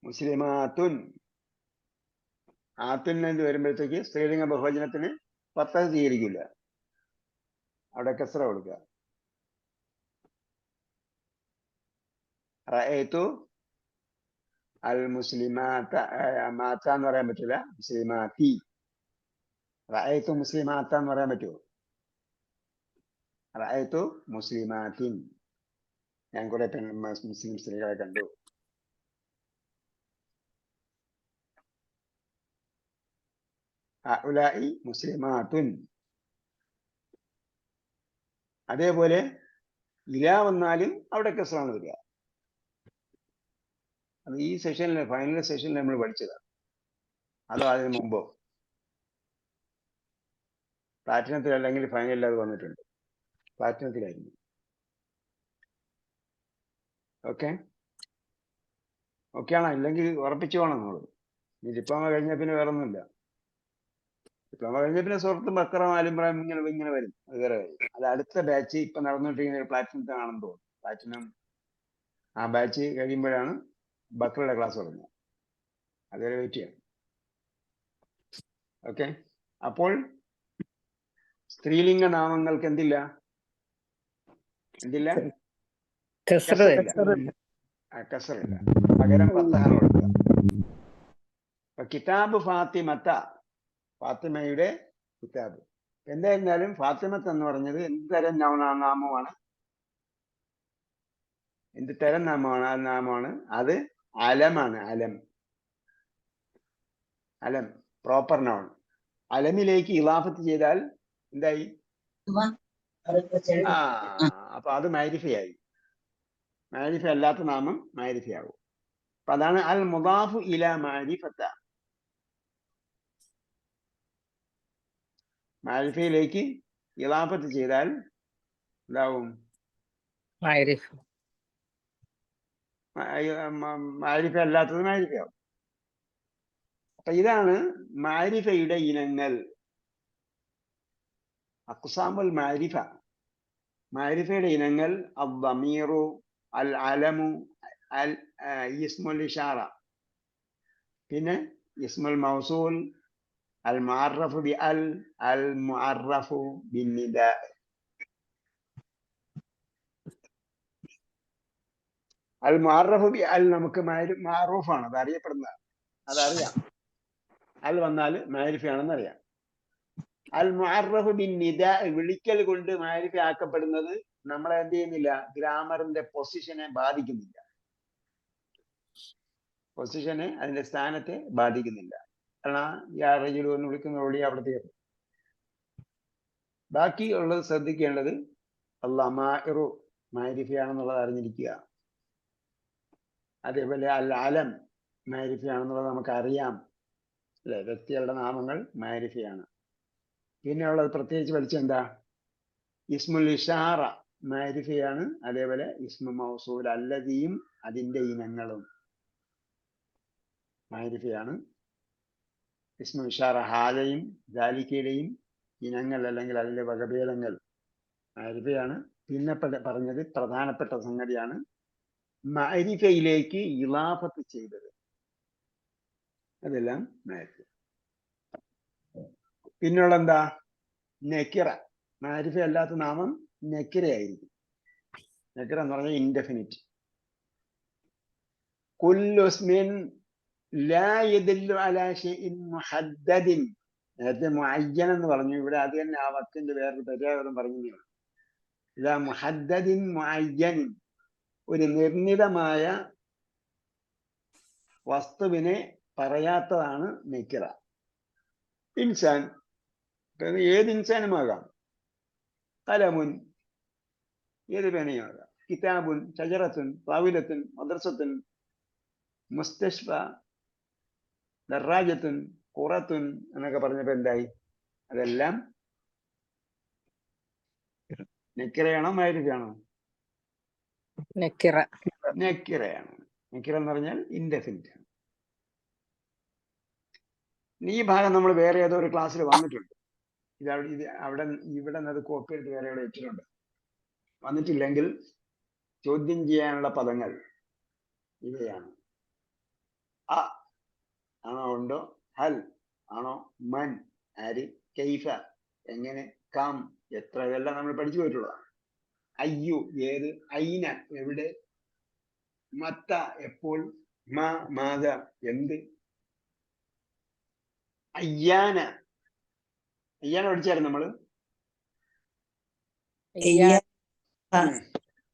മുസ്ലിമാത്തുൻ, ആത്തുൻ എന്ന് വരുമ്പോഴത്തേക്ക് സ്ത്രീലിംഗ ബഹുവചനത്തിന് പത്ത സ്വീകരിക്കില്ല, അവിടെ കെസറ കൊടുക്കുക. റഅയ്തു അൽ മുസ്ലിമാത്ത, മാത്ത എന്ന് പറയാൻ പറ്റില്ല, മുസ്ലിമാത്തി. റഅയ്തു മുസ്ലിമാത്ത എന്ന് പറയാൻ പറ്റുമോ? റഅയ്തു മുസ്ലിമാത്തിൻ, ഞാൻ കുറെ മുസ്ലിം സ്ത്രീകളെ കണ്ടു. ഹഉലാഇ മുസ്ലിമാത്തുൻ. അതേപോലെ ഇല വന്നാലും അവിടെ കെസറാണ് വരിക. അത് ഈ സെഷനിൽ, ഫൈനൽ സെഷനിൽ നമ്മൾ പഠിച്ചതാണ്. അതോ അതിന് മുമ്പോ? പ്ലാറ്റിനത്തിൽ അല്ലെങ്കിൽ ഫൈനലിൽ അത് വന്നിട്ടുണ്ട്. പ്ലാറ്റിനത്തിലായിരുന്നു. ഓക്കെ ആണോ? ഇല്ലെങ്കിൽ ഉറപ്പിച്ചു വേണം നമ്മൾ. ഈ ഡിപ്ലോമ കഴിഞ്ഞ പിന്നെ വേറെ ഒന്നുമില്ല. ഡിപ്ലോമ കഴിഞ്ഞ പിന്നെ സുഹൃത്തും ബക്കറ ആലിമ്രാം ഇങ്ങനെ വരും. അത് വേറെ കാര്യം. അത് അടുത്ത ബാച്ച് ഇപ്പൊ നടന്നുകൊണ്ടിരിക്കുന്ന ഒരു പ്ലാറ്റിനത്തിലാണെന്ന് തോന്നുന്നു. പ്ലാറ്റിനം ആ ബാച്ച് കഴിയുമ്പോഴാണ് ബക്കറുടെ ക്ലാസ് തുടങ്ങുക. അതുവരെ വെയിറ്റ് ചെയ്യണം. ഓക്കെ, അപ്പോൾ സ്ത്രീലിംഗ നാമങ്ങൾക്ക് എന്തില്ല? കെസറില്ല. പകരം പത്താണ് കൊടുക്കുക. അപ്പൊ കിതാബ് ഫാത്തിമത്ത, ഫാത്തിമയുടെ കിതാബ്. എന്തായിരുന്നാലും ഫാത്തിമത്ത് എന്ന് പറഞ്ഞത് എന്ത് തരം നാമമാണ്? എന്ത് തരം നാമമാണ്? അത് അലമാണ്. അലം പ്രോപ്പർ നൗൺ. അലമിലേക്ക് ഇളാഫത്ത് ചെയ്താൽ എന്തായി? അപ്പൊ അത് മാരിഫയായി. മാരിഫ അല്ലാത്ത നാമം മാരിഫയാകും. അപ്പൊ അതാണ് അൽ മുദാഫു ഇല മാരിഫത്ത. മാരിഫയിലേക്ക് ഇളാഫത്ത് ചെയ്താൽ എന്താവും? മാരിഫ അല്ലാത്തത് മാരിഫയാവും. അപ്പൊ ഇതാണ് മാരിഫയുടെ ഇനങ്ങൾ. അഖ്സാമുൽ മാരിഫ, മാരിഫയുടെ ഇനങ്ങൾ: അദ്ദമീറു, അൽ അലമു, അൽ ഇസ്മുൽ ഇഷാറ, പിന്നെ ഇസ്മുൽ മൗസൂൽ, അൽ മുഅറഫു ബി അൽ മുഅറഫു ബിന്നിദാ. അൽ മുഅറഫു ബി നമുക്ക് മഅറൂഫാണ്, അത് അറിയപ്പെടുന്നതാണ്, അതറിയാം. അൽ വന്നാൽ മാരിഫയാണെന്ന് അറിയാം. അൽ മുഅറഫു ബിന്നിദാ, വിളിക്കൽ കൊണ്ട് മാരിഫ ആക്കപ്പെടുന്നത് നമ്മളെ എന്ത് ചെയ്യുന്നില്ല? ഗ്രാമറിന്റെ പൊസിഷനെ ബാധിക്കുന്നില്ല. പൊസിഷനെ, അതിന്റെ സ്ഥാനത്തെ ബാധിക്കുന്നില്ല. കാരണം യാ റജുലു എന്ന് വിളിക്കുന്നതോടെ അവിടത്തേക്ക്. ബാക്കി ഉള്ളത് ശ്രദ്ധിക്കേണ്ടത് അല്ലാമാഇറു മാരിഫയാണെന്നുള്ളത് അറിഞ്ഞിരിക്കുക. അതേപോലെ അൽ അലം മാരിഫയാണെന്നുള്ളത് നമുക്കറിയാം, അല്ലെ? വ്യക്തികളുടെ നാമങ്ങൾ മാരിഫയാണ്. പിന്നെ ഉള്ളത് പ്രത്യേകിച്ച് പഠിച്ചെന്താ? ഇസ്മുൽ ഇഷാറ മാരിഫയാണ്. അതേപോലെ ഇസ്മു മൗസൂൽ അല്ലദിയും അതിന്റെ ഇനങ്ങളും മാരിഫയാണ്. ഇസ്മു ഇഷാറ ഹാദയും ദാലിക്കയുടെയും ഇനങ്ങൾ അല്ലെങ്കിൽ അതിന്റെ വകഭേദങ്ങൾ മാരിഫയാണ്. പിന്നെ പറഞ്ഞത് പ്രധാനപ്പെട്ട സംഗതിയാണ് മാരിഫയിലേക്ക് ഇളാഫത്ത് ചെയ്തത്, അതെല്ലാം മാരിഫ. പിന്നുള്ളെന്താ? നെക്കിറ മാരിഫ അല്ലാത്ത നാമം നെക്കിരയായിരിക്കും. നെക്കിര എന്ന് പറഞ്ഞാൽ ഇൻഡെഫിനിറ്റ്. കുല്ലു ഇസ്മിൻ ലാ യദുല്ലു അലാ ശൈഇൻ മുഹദ്ദദിൻ. നേരത്തെ മുഅയ്യൻ എന്ന് പറഞ്ഞു, ഇവിടെ അത് തന്നെ ആ വാക്കിന്റെ വേറൊരു പ്രത്യേകത പറഞ്ഞു. ഇതാ മുഹദ്ദദിൻ മുഅയ്യൻ, ഒരു നിർണിതമായ വസ്തുവിനെ പറയാത്തതാണ് നെക്കിറ. ഇൻസാൻ, ഏത് ഇൻസാനുമാകാം. കലമുൻ, ഏത് പേനയാകാം. കിതാബുൻ, ഷജറത്തുൻ, താവിലത്തുൻ, മദ്രസത്തുൻ, മുസ്തഷ്ഫ, ദറാജത്തുൻ, ഖുറത്തുൻ എന്നൊക്കെ പറഞ്ഞപ്പോ എന്തായി? അതെല്ലാം നെക്കിറയാണോ മാരിഫയാണോ? നെക്കിറ. നെക്കിറയാണ്. നെക്കിറ എന്ന് പറഞ്ഞാൽ ഇൻഡെഫിനിറ്റ്. ഈ ഭാഗം നമ്മൾ വേറെ ഏതോ ഒരു ക്ലാസ്സിൽ വന്നിട്ടുണ്ട്. ഇവിടെ അത് കോപ്പി എടുത്ത് വേറെ എവിടെ വെച്ചിട്ടുണ്ട്. വന്നിട്ടില്ലെങ്കിൽ ചോദ്യം ചെയ്യാനുള്ള പദങ്ങൾ ഇവയാണ്. അ ആണോ, ഉണ്ടോ, ഹൽ ആണോ, മൻ ആര്, കൈഫ എങ്ങനെ, കം എത്ര, ഇതെല്ലാം നമ്മൾ പഠിച്ചു പോയിട്ടുള്ളതാണ്. അയ്യു ഏത്, ഐന എവിടെ, മത്ത എപ്പോൾ, മാ മാത എന്ത്, അയ്യാന പഠിച്ചായിരുന്നു നമ്മള്.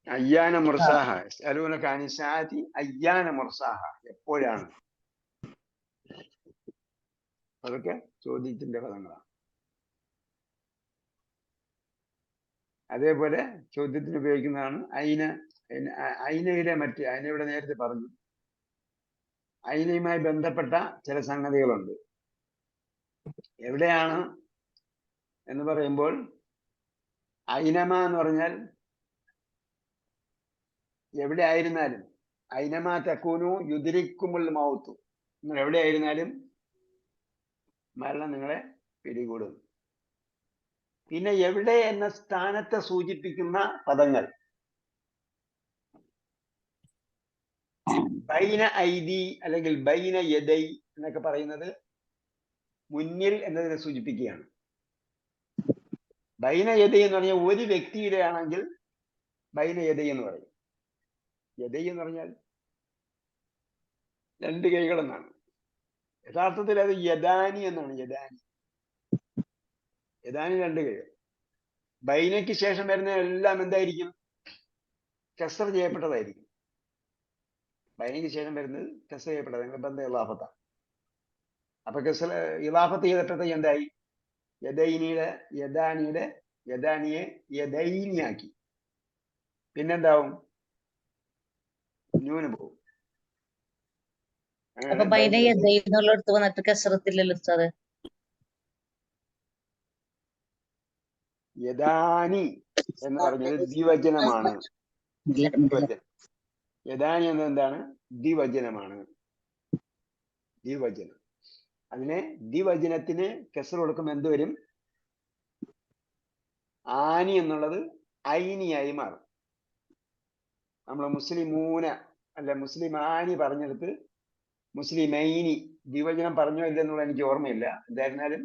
അയ്യാന മുർസാഹ, അലൂനക അനി സാഅതി അയ്യാന മുർസാഹ, എപ്പോഴാണ്. അതൊക്കെ ചോദ്യത്തിന്റെ പദങ്ങളാണ്. അതേപോലെ ചോദ്യത്തിന് ഉപയോഗിക്കുന്നതാണ് ഐന. ഐനയുടെ ഐനയുടെ നേരത്തെ പറഞ്ഞു. ഐനയുമായി ബന്ധപ്പെട്ട ചില സംഗതികളുണ്ട്. എവിടെയാണ് എന്ന് പറയുമ്പോൾ ഐനമ എന്ന് പറഞ്ഞാൽ എവിടെ ആയിരുന്നാലും, ഐനമാ തക്കൂനു യുദ്രിക്കുമുൽ മൗത്തു, നിങ്ങൾ എവിടെ ആയിരുന്നാലും മരണം നിങ്ങളെ പിടികൂടും. പിന്നെ എവിടെ എന്ന സ്ഥാനത്തെ സൂചിപ്പിക്കുന്ന പദങ്ങൾ ബൈന ഐദി അല്ലെങ്കിൽ ബൈന യദൈ എന്നൊക്കെ പറയുന്നത് മുന്നിൽ എന്നതിനെ സൂചിപ്പിക്കുകയാണ്. ബൈന യദൈ എന്ന് പറഞ്ഞാൽ ഒരു വ്യക്തിയുടെ ആണെങ്കിൽ ബൈന യദൈ എന്ന് പറയും. യദൈ എന്ന് പറഞ്ഞാൽ രണ്ട് കൈകളെന്നാണ്. യഥാർത്ഥത്തിൽ അത് യദാനി എന്നാണ്. യദാനി രണ്ട് കൈകൾ. ബൈനയ്ക്ക് ശേഷം വരുന്ന എല്ലാം എന്തായിരിക്കും? കസർ ചെയ്യപ്പെട്ടതായിരിക്കും. ബൈനയ്ക്ക് ശേഷം വരുന്നത് കസർ ചെയ്യപ്പെട്ടത് ബന്ധ ഇലാഫത്താണ്. അപ്പൊ കസർ ഇലാഫത്ത് ചെയ്തിട്ടത് എന്തായി? യദാനിയെ യദൈനിയാക്കി. പിന്നെന്താവും? ന്യൂന് പോകും. അപ്പൊ ബൈന യദൈ എന്നുള്ളടത്ത് വന്നിട്ട് കസറത്തില്ലല്ലോ ഉസ്താദ്. യദാനി എന്ന് പറഞ്ഞത് ദ്വിവചനമാണ്. യദാനി എന്നത് എന്താണ്? ദ്വിവചനമാണ്. ദ്വിവചനം. അതിനെ ദ്വിവചനത്തിന് കസർ കൊടുക്കുമ്പോൾ എന്ത് വരും? ആനി എന്നുള്ളത് ഐനിയായി മാറും. നമ്മൾ മുസ്ലിമൂന അല്ല മുസ്ലിമാനി പറഞ്ഞെടുത്ത് മുസ്ലിമൈനി ദ്വിവചനം പറഞ്ഞോ ഇല്ലെന്നുള്ള എനിക്ക് ഓർമ്മയില്ല. എന്തായിരുന്നാലും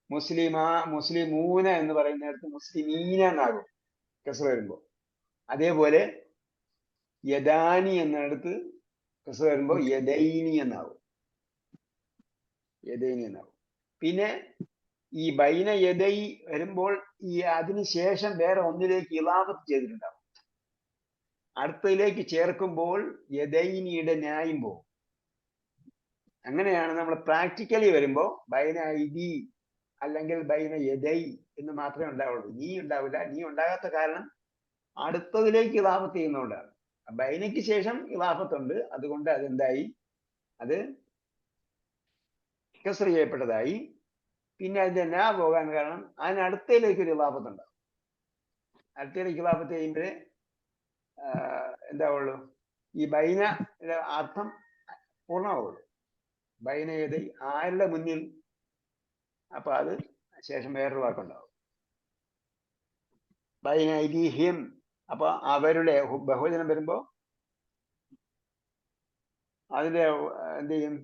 മുസ്ലിമൂന എന്ന് പറയുന്നിടത്ത് മുസ്ലിമീന എന്നാകും കസർ വരുമ്പോൾ. അതേപോലെ യദാനി എന്നിടത്ത് കസർ വരുമ്പോൾ യദൈനി എന്നാകും. പിന്നെ ഈ ബൈന യദൈ വരുമ്പോൾ ഈ അതിനുശേഷം വേറെ ഒന്നിലേക്ക് ഇലാഫത്ത് ചെയ്തിട്ടുണ്ടാവും. അടുത്തതിലേക്ക് ചേർക്കുമ്പോൾ യദൈനിയുടെ ന്യായം പോകും. അങ്ങനെയാണ് നമ്മൾ പ്രാക്ടിക്കലി വരുമ്പോൾ ബൈന ഐദി അല്ലെങ്കിൽ ബൈന യദൈ എന്ന് മാത്രമേ ഉണ്ടാവുള്ളൂ. നീ ഉണ്ടാവില്ല. നീ ഉണ്ടാകാത്ത കാരണം അടുത്തതിലേക്ക് ഇലാഫത്ത് ചെയ്യുന്നതുകൊണ്ടാണ്. ബൈനയ്ക്ക് ശേഷം ഇലാഫത്തുണ്ട്. അതുകൊണ്ട് അതെന്തായി? അത് കസർ ചെയ്യപ്പെട്ടതായി. പിന്നെ അതിന്റെ നാ പോകാൻ കാരണം അതിനടുത്തയിലേക്ക് ഒരു ഇലാഫത്ത് ഉണ്ടാവും. അടുത്തയിലേക്ക് ഇലാഫത്ത് ചെയ്യുമ്പോഴേ എന്താവുള്ളൂ? ഈ ബൈന അർത്ഥം പൂർണ്ണമാവുള്ളൂ. ബൈന യദൈ ആരുടെ മുന്നിൽ? അപ്പൊ അത് ശേഷം വേറൊരു വാക്കുണ്ടാവും. ബൈന ഐദിഹിം. അപ്പൊ അവരുടെ ബഹുവചനം വരുമ്പോ അതിന്റെ എന്ത് ചെയ്യും?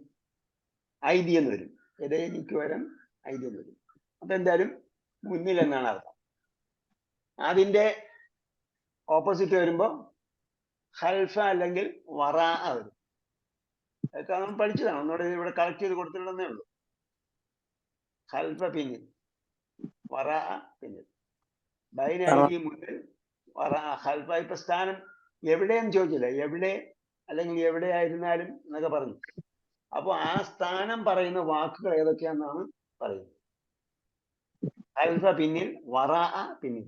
ഐദി എന്ന് വരും. യദൈനിക്ക് വരും ഐദി എന്ന് വരും. അപ്പൊ എന്തായാലും മുന്നിൽ എന്നാണ് അർത്ഥം. അതിന്റെ ഓപ്പോസിറ്റ് വരുമ്പോ ഖൽഫ അല്ലെങ്കിൽ വറാ വരും. അതൊക്കെ നമ്മൾ പഠിച്ചതാണ്. ഒന്നുകൂടെ ഇവിടെ കളക്ട് ചെയ്ത് കൊടുത്തിട്ടുണ്ടെന്നേ ഉള്ളൂ. ഖൽഫ പിന്നിൽ, വറാ പിന്നിൽ, ബൈന ഐദി മുന്നിൽ, വറാ ഖൽഫ. ഇപ്പൊ സ്ഥാനം എവിടെയെന്ന് ചോദിച്ചില്ല, എവിടെ അല്ലെങ്കിൽ എവിടെയായിരുന്നാലും എന്നൊക്കെ പറഞ്ഞു. അപ്പൊ ആ സ്ഥാനം പറയുന്ന വാക്കുകൾ ഏതൊക്കെയാണെന്നാണ് പറയുന്നത്. ഖൽഫ പിന്നിൽ, വറാ പിന്നിൽ.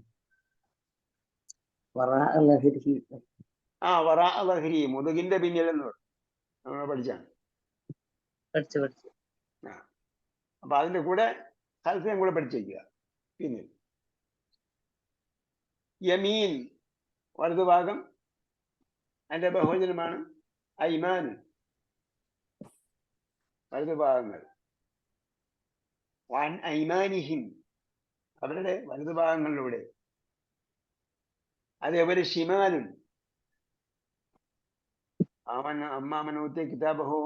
ആ വറാ ലഹരി, മുതുകിന്റെ പിന്നിൽ എന്ന് പറയും. നമ്മൾ പഠിച്ചാണ്. പഠിച്ചു. അപ്പൊ അതിന്റെ കൂടെ ഖൽഫയും കൂടെ പഠിച്ചേക്കുക. പിന്നിൽ. യമീൻ വലതുഭാഗം, അതിന്റെ ബഹുവചനമാണ് ഐമാൻ, വലതുഭാഗങ്ങൾ. വൻ ഐമാനിഹിം, അവരുടെ വലതുഭാഗങ്ങളിലൂടെ. അതേപോലെ ഷിമാലും, അമ്മാമനൂത്തിയ കിതാബഹു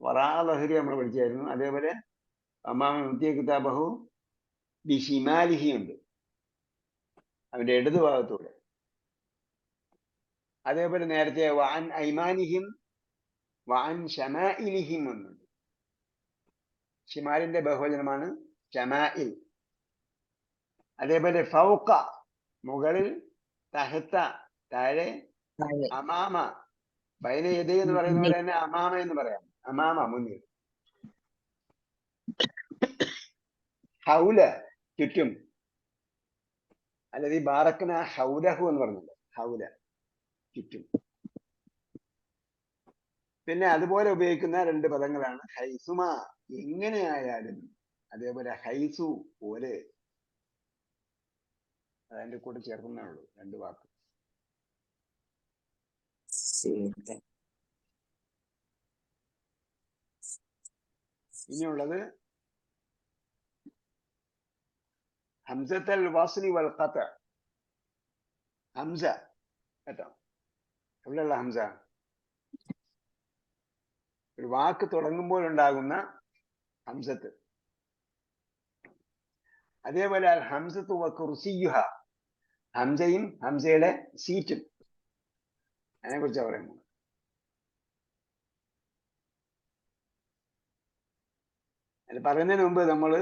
വറാ ലഹരി നമ്മൾ പഠിച്ചായിരുന്നു. അതേപോലെ അമ്മാമനൂത്തിയ കിതാബഹു ബിഷിമാലിഹി ഉണ്ട്, അവന്റെ ഇടതുഭാഗത്തൂടെ. അതേപോലെ നേരത്തെ വാൻ ഐമാനിഹിം വാൻ ഷമാഇലിഹിം എന്നുണ്ട്. ഷിമാലിന്റെ ബഹുവചനമാണ് ഷമാഇൽ. അതേപോലെ ഫൗക, മുകളിൽ, തഹത്ത, താഴെ, അമാമ, ബൈന യദൈ എന്ന് പറയുന്ന പോലെ തന്നെ അമാമ എന്ന് പറയാം. അമാമ, മുന്നിൽ. ഹൗല, ചുറ്റും. അല്ലെങ്കിൽ ബാറക്കന ഹൗലഹു എന്ന് പറഞ്ഞില്ല, ഹൗല, ചുറ്റും. പിന്നെ അതുപോലെ ഉപയോഗിക്കുന്ന രണ്ട് പദങ്ങളാണ് ഹൈസുമ, എങ്ങനെയായാലും. അതേപോലെ ഹൈസു, പോലെ. അതിന്റെ കൂടെ ചേർക്കുന്നേ ഉള്ളൂ, രണ്ട് വാക്ക്. ഇനിയുള്ളത് ഹംസത്തൽ വസ്ലി വൽ ഖത്അ. ഹംസ കേട്ടോ, എവിടെയുള്ള ഹംസ? ഒരു വാക്ക് തുടങ്ങുമ്പോഴുണ്ടാകുന്ന ഹംസത്ത്. അതേപോലെ അൽ ഹംസത്തു വ കുർസിയുഹ, ഹംസയും ഹംസയുടെ സീറ്റും. അതിനെ കുറിച്ചാണ് പറയുന്നത്. അത് പറയുന്നതിന് മുമ്പ് നമ്മൾ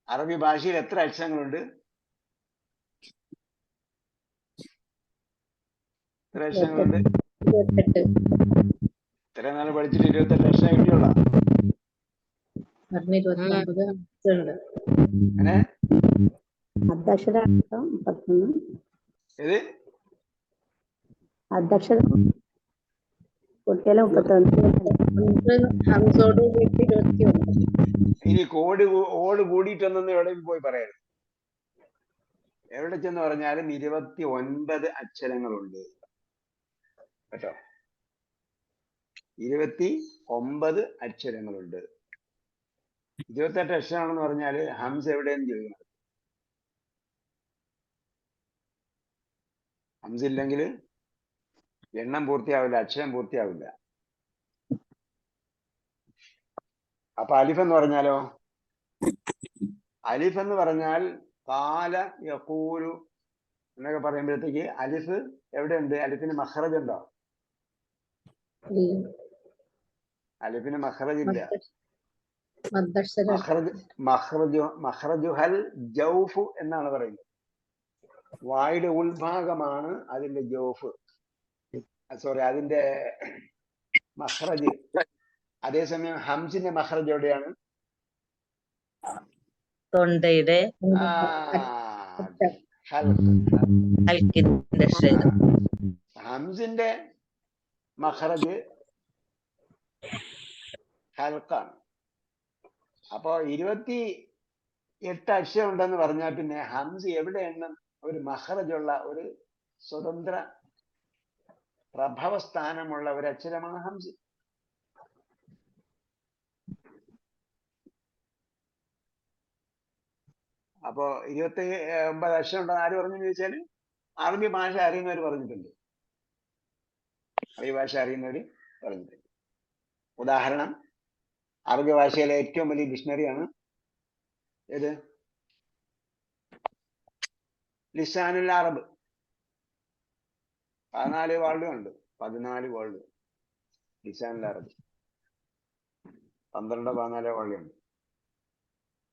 അറബി ഭാഷയിൽ എത്ര അക്ഷരങ്ങളുണ്ട്? എത്ര അക്ഷരങ്ങളുണ്ട്? 28. ഇത്ര നാൾ പഠിച്ചിട്ട് 28 അക്ഷരം കിട്ടിയുള്ള. പറഞ്ഞ 29 ഉണ്ട്. അങ്ങനെ അദ്ദക്ഷരം ഏത് അദ്ദക്ഷരം കുട്ടികളെ 31. ഹംസോട് കൂടി 21. ഇനി ഓട് കൂടിയിട്ടൊന്നും എവിടെയും പോയി പറയരുത്. എവിടെ ചെന്ന് പറഞ്ഞാലും 29 അക്ഷരങ്ങളുണ്ട് കേട്ടോ. 29 അക്ഷരങ്ങളുണ്ട്. 28 അക്ഷരമാണെന്ന് പറഞ്ഞാല് ഹംസ എവിടെയെന്ന് ചോദിക്കണം. ഹംസ ഇല്ലെങ്കിൽ എണ്ണം പൂർത്തിയാവില്ല, അക്ഷരം പൂർത്തിയാവില്ല. അപ്പൊ അലിഫ് എന്ന് പറഞ്ഞാലോ? അലിഫ് എന്ന് പറഞ്ഞാൽ കാല യഖൂലു എന്നൊക്കെ പറയുമ്പോഴത്തേക്ക് അലിഫ് എവിടെയുണ്ട്? അലിഫിന് മഖ്റജ് ഉണ്ടോ? അലിഫിന് മഖ്റജ് ഇല്ല. മഖ്റജുഹൽ ജൗഫ് എന്നാണ് പറയുന്നത്. വായുടെ ഉൾഭാഗമാണ് അതിന്റെ ജൗഫ്, സോറി, അതിന്റെ മഖ്റജ്. അതേസമയം ഹംസിന്റെ മഖ്റജ് എവിടെയാണ്? തൊണ്ടയുടെ ഹംസിന്റെ മഖ്റജ് ഹൽക്കാണ്. അപ്പോ 28 അക്ഷരം ഉണ്ടെന്ന് പറഞ്ഞാൽ പിന്നെ ഹംസ് എവിടെ എണ്ണം? ഒരു മഖ്റജുള്ള, ഒരു സ്വതന്ത്ര പ്രഭവ സ്ഥാനമുള്ള ഒരു അക്ഷരമാണ് ഹംസ്. അപ്പോ 29 അക്ഷരം ഉണ്ടെന്ന് ആര് പറഞ്ഞു ചോദിച്ചാല് അറബി ഭാഷ അറിയുന്നവർ പറഞ്ഞിട്ടുണ്ട്. അറബി ഭാഷ അറിയുന്നവര് പറഞ്ഞിട്ടുണ്ട്. ഉദാഹരണം, അറബി ഭാഷയിലെ ഏറ്റവും വലിയ ഡിക്ഷണറിയാണ് ഏത്? ലിസാനുൽ അറബ് 14 വേൾഡും ഉണ്ട്. 14 വേൾഡ് ലിസാനുൽ അറബ് 12 14 വേൾഡ് ഉണ്ട്.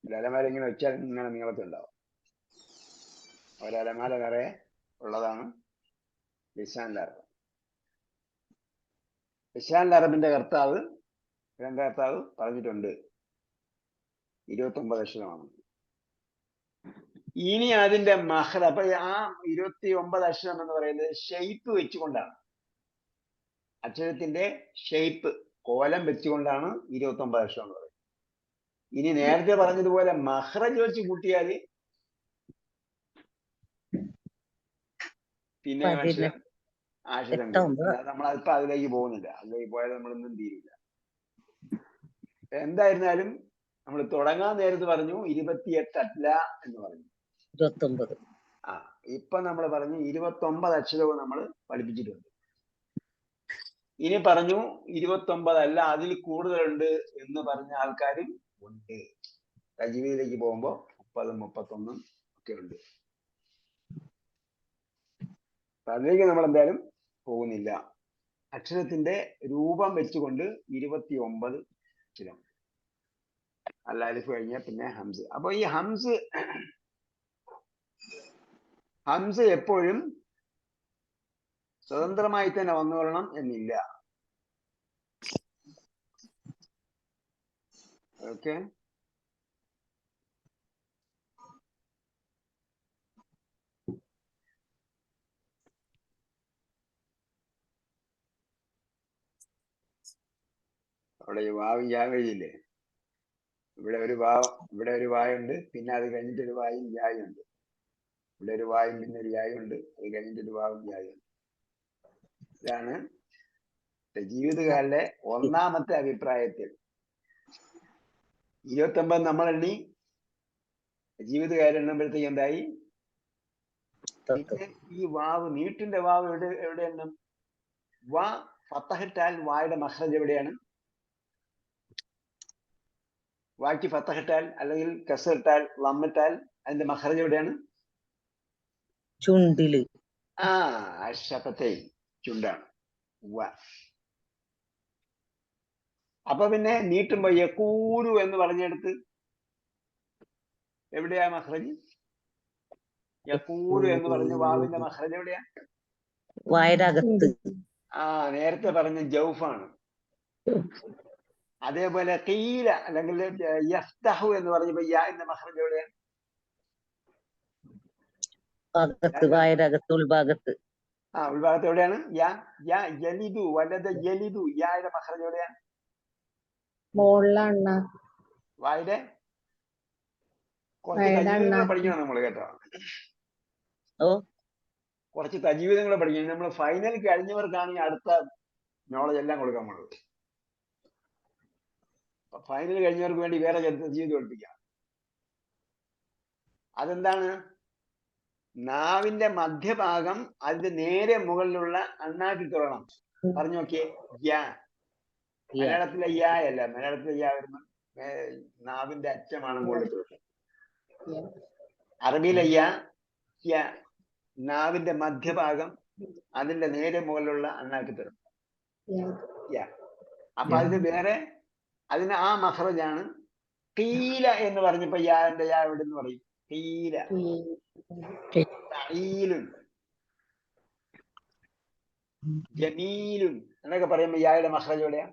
ഒരലമാല ഇങ്ങനെ വെച്ചാൽ ഇങ്ങനെ നീളത്തുണ്ടാവും. ഒരലമാല നിറയെ ഉള്ളതാണ് ലിസാനുൽ അറബ്. ലിസാനുൽ അറബിന്റെ കർത്താവ് ഗ്രന്ഥകർത്താവ് പറഞ്ഞിട്ടുണ്ട് 29 അക്ഷരമാണ്. ഇനി അതിന്റെ മഹ്റ, അപ്പൊ ആ 29 അക്ഷരം എന്ന് പറയുന്നത് ഷെയ്പ്പ് വെച്ചുകൊണ്ടാണ്. അക്ഷരത്തിന്റെ ഷെയ്പ്പ് കോലം വെച്ചുകൊണ്ടാണ് 29 അക്ഷരം എന്ന് പറയുന്നത്. ഇനി നേരത്തെ പറഞ്ഞതുപോലെ മഹ്റജ് വെച്ച് കൂട്ടിയാൽ പിന്നെ ആശയം നമ്മളതിപ്പോ അതിലേക്ക് പോകുന്നില്ല. അതിലേക്ക് പോയാൽ നമ്മളൊന്നും തീരില്ല. എന്തായിരുന്നാലും നമ്മൾ തുടങ്ങാൻ നേരത്ത് പറഞ്ഞു 28 അല്ല എന്ന് പറഞ്ഞു. 29. ഇപ്പൊ നമ്മൾ പറഞ്ഞു 29 അക്ഷരവും നമ്മൾ പഠിപ്പിച്ചിട്ടുണ്ട്. ഇനി പറഞ്ഞു 29 അല്ല അതിൽ കൂടുതലുണ്ട് എന്ന് പറഞ്ഞ ആൾക്കാരും ഉണ്ട്. തജ്വീദിലേക്ക് പോകുമ്പോ 30 31 ഒക്കെ ഉണ്ട്. അതിലേക്ക് നമ്മൾ എന്തായാലും പോകുന്നില്ല. അക്ഷരത്തിന്റെ രൂപം വെച്ചുകൊണ്ട് 29 അക്ഷരം. അല്ല അലിഫ് കഴിഞ്ഞാൽ പിന്നെ ഹംസ്. അപ്പൊ ഈ ഹംസ് എപ്പോഴും സ്വതന്ത്രമായി തന്നെ വന്നുകൊള്ളണം എന്നില്ല. ഓക്കെ, അവിടെ ഈ വാവും യാവയില്ലേ, ഇവിടെ ഒരു വായുണ്ട്, പിന്നെ അത് കഴിഞ്ഞിട്ട് ഒരു വായും യായുണ്ട്. ഇവിടെ ഒരു വായും പിന്നെ ഒരു യായുണ്ട്, അത് കഴിഞ്ഞിട്ട് ഒരു വാവും യായുണ്ട്. ഇതാണ് ജീവിതകാരുടെ ഒന്നാമത്തെ അഭിപ്രായത്തിൽ. 29 നമ്മൾ എണ്ണി, ജീവിതകാരൻ എണ്ണുമ്പോഴത്തേക്ക് എന്തായി? പിന്നെ ഈ വാവ്, നീട്ടിന്റെ വാവ് എവിടെ എണ്ണം? വാ ഫത്തഹിട്ടാൽ വായുടെ മഖ്റജ് എവിടെയാണ്? വാക്ക് ഫത്തഹിട്ടാൽ അല്ലെങ്കിൽ കസറിട്ടാൽ ലമ്മിട്ടാൽ അതിന്റെ മഖ്റജ് എവിടെയാണ്? ചുണ്ടില്. അഷഫത്തെ ചുണ്ടാണ്. അപ്പൊ പിന്നെ നീട്ടുമ്പോ യഖൂലു എന്ന് പറഞ്ഞെടുത്ത് എവിടെയാ മഖ്റജ്? യഖൂലു എന്ന് പറഞ്ഞ വാവിന്റെ മഖ്റജ് എവിടെയാ? വായരകത്ത്. നേരത്തെ പറഞ്ഞ ജൗഫാണ്. അതേപോലെ ഖീല അല്ലെങ്കിൽ യഫ്തഹു എന്ന് പറഞ്ഞപ്പോ യാന്റെ മഖ്റജ് എവിടെയാണ്? വായരകത്ത്, ഉൾഭാഗത്ത്. ഉൾഭാഗത്ത് എവിടെയാണ്? യലിദു, വലദ യലിദു, യായുടെ മഖ്റജ് എവിടെയാണ്? മോളിലാണ്. വായുടെ കുറച്ച് തജ്വീദുകൾ പഠിക്കണം നമ്മൾ, കേട്ടോ. കുറച്ച് തജ്വീദുകൾ പഠിക്കണം. നമ്മൾ ഫൈനൽ കഴിഞ്ഞവർക്കാണ് ഈ അടുത്ത നോളജ് എല്ലാം കൊടുക്കാൻ പോകുന്നത്. ഫൈനൽ കഴിഞ്ഞവർക്ക് വേണ്ടി വേറെ തജ്വീദ് പഠിപ്പിക്കാം. അതെന്താണ്? നാവിന്റെ മധ്യഭാഗം അതിന്റെ നേരെ മുകളിലുള്ള അണ്ണാക്കി തുറണം. പറഞ്ഞു നോക്കിയേ. മലയാളത്തിലെ അല്ല, മലയാളത്തിലെ വരുന്ന നാവിന്റെ അറ്റമാണ് മുകളിൽ തുറക്കുന്നത്. അറബിയിലെ നാവിന്റെ മധ്യഭാഗം അതിന്റെ നേരെ മുകളിലുള്ള അണ്ണാക്കി തുറക്കണം. അപ്പൊ അതിന് വേറെ, അതിന് ആ മഖ്റജാണ്. ഖീല എന്ന് പറഞ്ഞപ്പോ യാന്റെ എവിടെ എന്ന് പറയും? ഖീല. തഈലുൻ, ജമീലുൻ എന്നൊക്കെ പറയുമ്പോ യായുടെ മഖ്റജ് എവിടെയാ?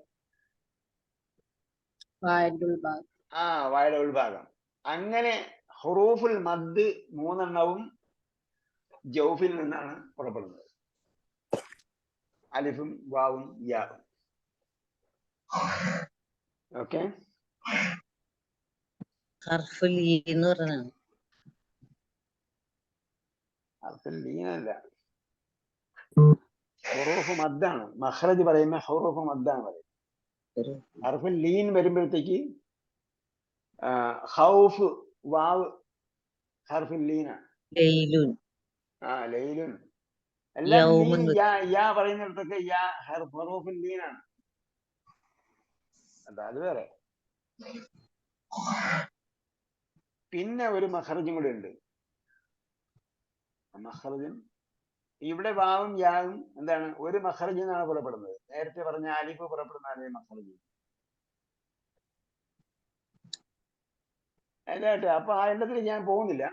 വായുടെ ഉൾഭാഗം. അങ്ങനെ ഹുറൂഫുൽ മദ് 3 എണ്ണവും ജൗഫിൽ നിന്നാണ് പുറപ്പെടുന്നത്. അലിഫും വാവും യാവും. ഓക്കെ, ലീനല്ല, ഹുറൂഫ് മദ്ദാണ്. മഖ്റജ് പറയുന്ന ഹുറൂഫ് മദ്ദാണ് പറയുന്നത്. ഹർഫുൽ ലീൻ വരുമ്പോഴത്തേക്ക് ഖൗഫ് വാവ് ഹർഫുൽ ലീനാണ്. ലൈലുൻ എല്ലാം യാ പറയുന്നിടത്തൊക്കെ ഹുറൂഫുൽ ലീനാണ്. അത് വേറെ. പിന്നെ ഒരു മഖ്റജും കൂടെ ഉണ്ട്. മഖ്റജൻ. ഇവിടെ വാവും യാവും എന്താണ്? ഒരു മഖ്റജിൽ നിന്നാണ് പുറപ്പെടുന്നത്. നേരത്തെ പറഞ്ഞ അലിഫ് പുറപ്പെടുന്ന അതേ മഖ്റജ്. അതായിട്ട് അപ്പൊ ആ എണ്ണത്തിൽ ഞാൻ പോകുന്നില്ല.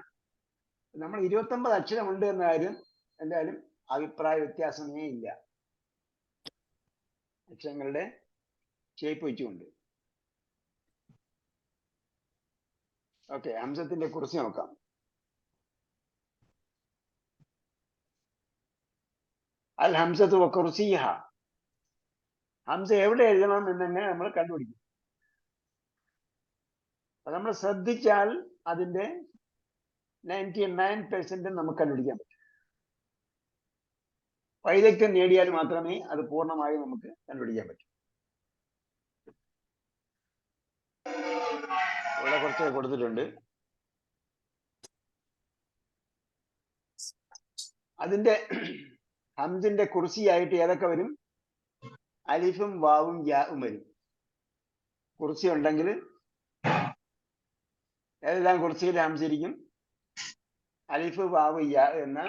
നമ്മൾ 29 അക്ഷരമുണ്ട് എന്ന കാര്യം എന്തായാലും അഭിപ്രായ വ്യത്യാസമേ ഇല്ല, അക്ഷരങ്ങളുടെ ഷേപ്പ് വെച്ചുകൊണ്ട്. ഓക്കെ, ഹംസത്തിന്റെ കുറിച്ച് നോക്കാം. അൽ ഹംസത്തു വ കുർസിഹ. ഹംസ എവിടെ എഴുതണം എന്ന് തന്നെ നമ്മൾ കണ്ടുപിടിക്കും. അത് നമ്മൾ ശ്രദ്ധിച്ചാൽ അതിന്റെ 99% നമുക്ക് കണ്ടുപിടിക്കാൻ പറ്റും. വൈദഗ്ധ്യം നേടിയാൽ മാത്രമേ അത് പൂർണ്ണമായും നമുക്ക് കണ്ടുപിടിക്കാൻ പറ്റൂ. ഇവിടെ കുറച്ച് കൊടുത്തിട്ടുണ്ട്. അതിന്റെ ഹംസിന്റെ കുർസിയായിട്ട് ഏതൊക്കെ വരും? അലിഫും വാവും യാവും വരും. കുർസി ഉണ്ടെങ്കിൽ ഏതെല്ലാം കുർസിയിൽ ഹംസിരിക്കും? അലിഫ് വാവ് യാ എന്ന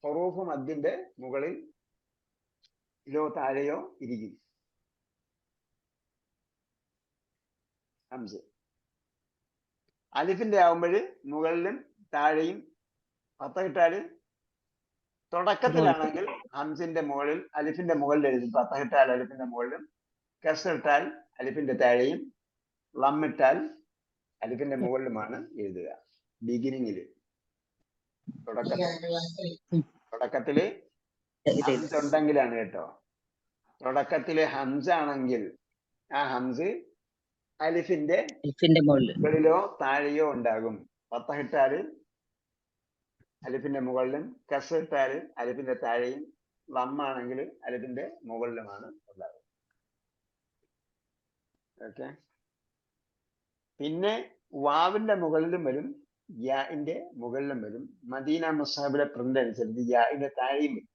ഹുറൂഫ് മദ്ദിന്റെ മുകളിൽ താഴെയോ ഇരിക്കും ഹംസ്. അലിഫിന്റെ ആവുമ്പോൾ മുകളിലും താഴെയും പത്തകിട്ടാല്, തുടക്കത്തിലാണെങ്കിൽ ഹംസിന്റെ മുകളിൽ അലിഫിന്റെ മുകളിൽ എഴുതും. പത്തകിട്ടാൽ അലിഫിന്റെ മുകളിലും, കസ്റിട്ടാൽ അലിഫിന്റെ താഴെയും, ലമ്മിട്ടാൽ അലിഫിന്റെ മുകളിലുമാണ് എഴുതുക. ബിഗിനിങ്ങില് തുടക്കത്തില് ഹംസ് ഉണ്ടെങ്കിലാണ് കേട്ടോ. തുടക്കത്തില് ഹംസ ആണെങ്കിൽ ആ ഹംസ് അലിഫിന്റെ മുകളിലോ താഴെയോ ഉണ്ടാകും. പത്തഹിട്ടാല് അലിഫിന്റെ മുകളിലും, കസ്റിട്ടാല് അലിഫിന്റെ താഴെയും, ലമ്മാണെങ്കിൽ അലിഫിന്റെ മുകളിലുമാണ് ഉണ്ടാകുക. ഓക്കെ. പിന്നെ വാവിന്റെ മുകളിലും വരും, യാന്റെ മുകളിലും വരും. മദീന മുസ്ഹബിലെ പ്രിന്റ് അനുസരിച്ച് യാന്റെ താഴെയും വരും.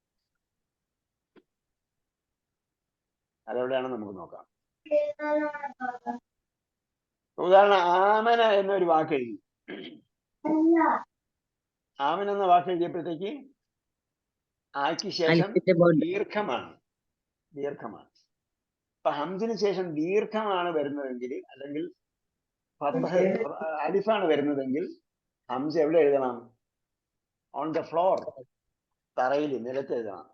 അതെവിടെയാണ് നമുക്ക് നോക്കാം. ഉദാഹരണം, ആമന എന്നൊരു വാക്ക് എഴുതി. ആമന എന്ന വാക്ക് എഴുതിയപ്പോഴത്തേക്ക് ആക്ക് ശേഷം ദീർഘമാണ്. അപ്പൊ ഹംസിന് ശേഷം ദീർഘമാണ് വരുന്നതെങ്കിൽ, അല്ലെങ്കിൽ അലിഫാണ് വരുന്നതെങ്കിൽ ഹംസ എവിടെ എഴുതണം? ഓൺ ദ ഫ്ലോർ, തറയിൽ, നിലത്ത് എഴുതണം.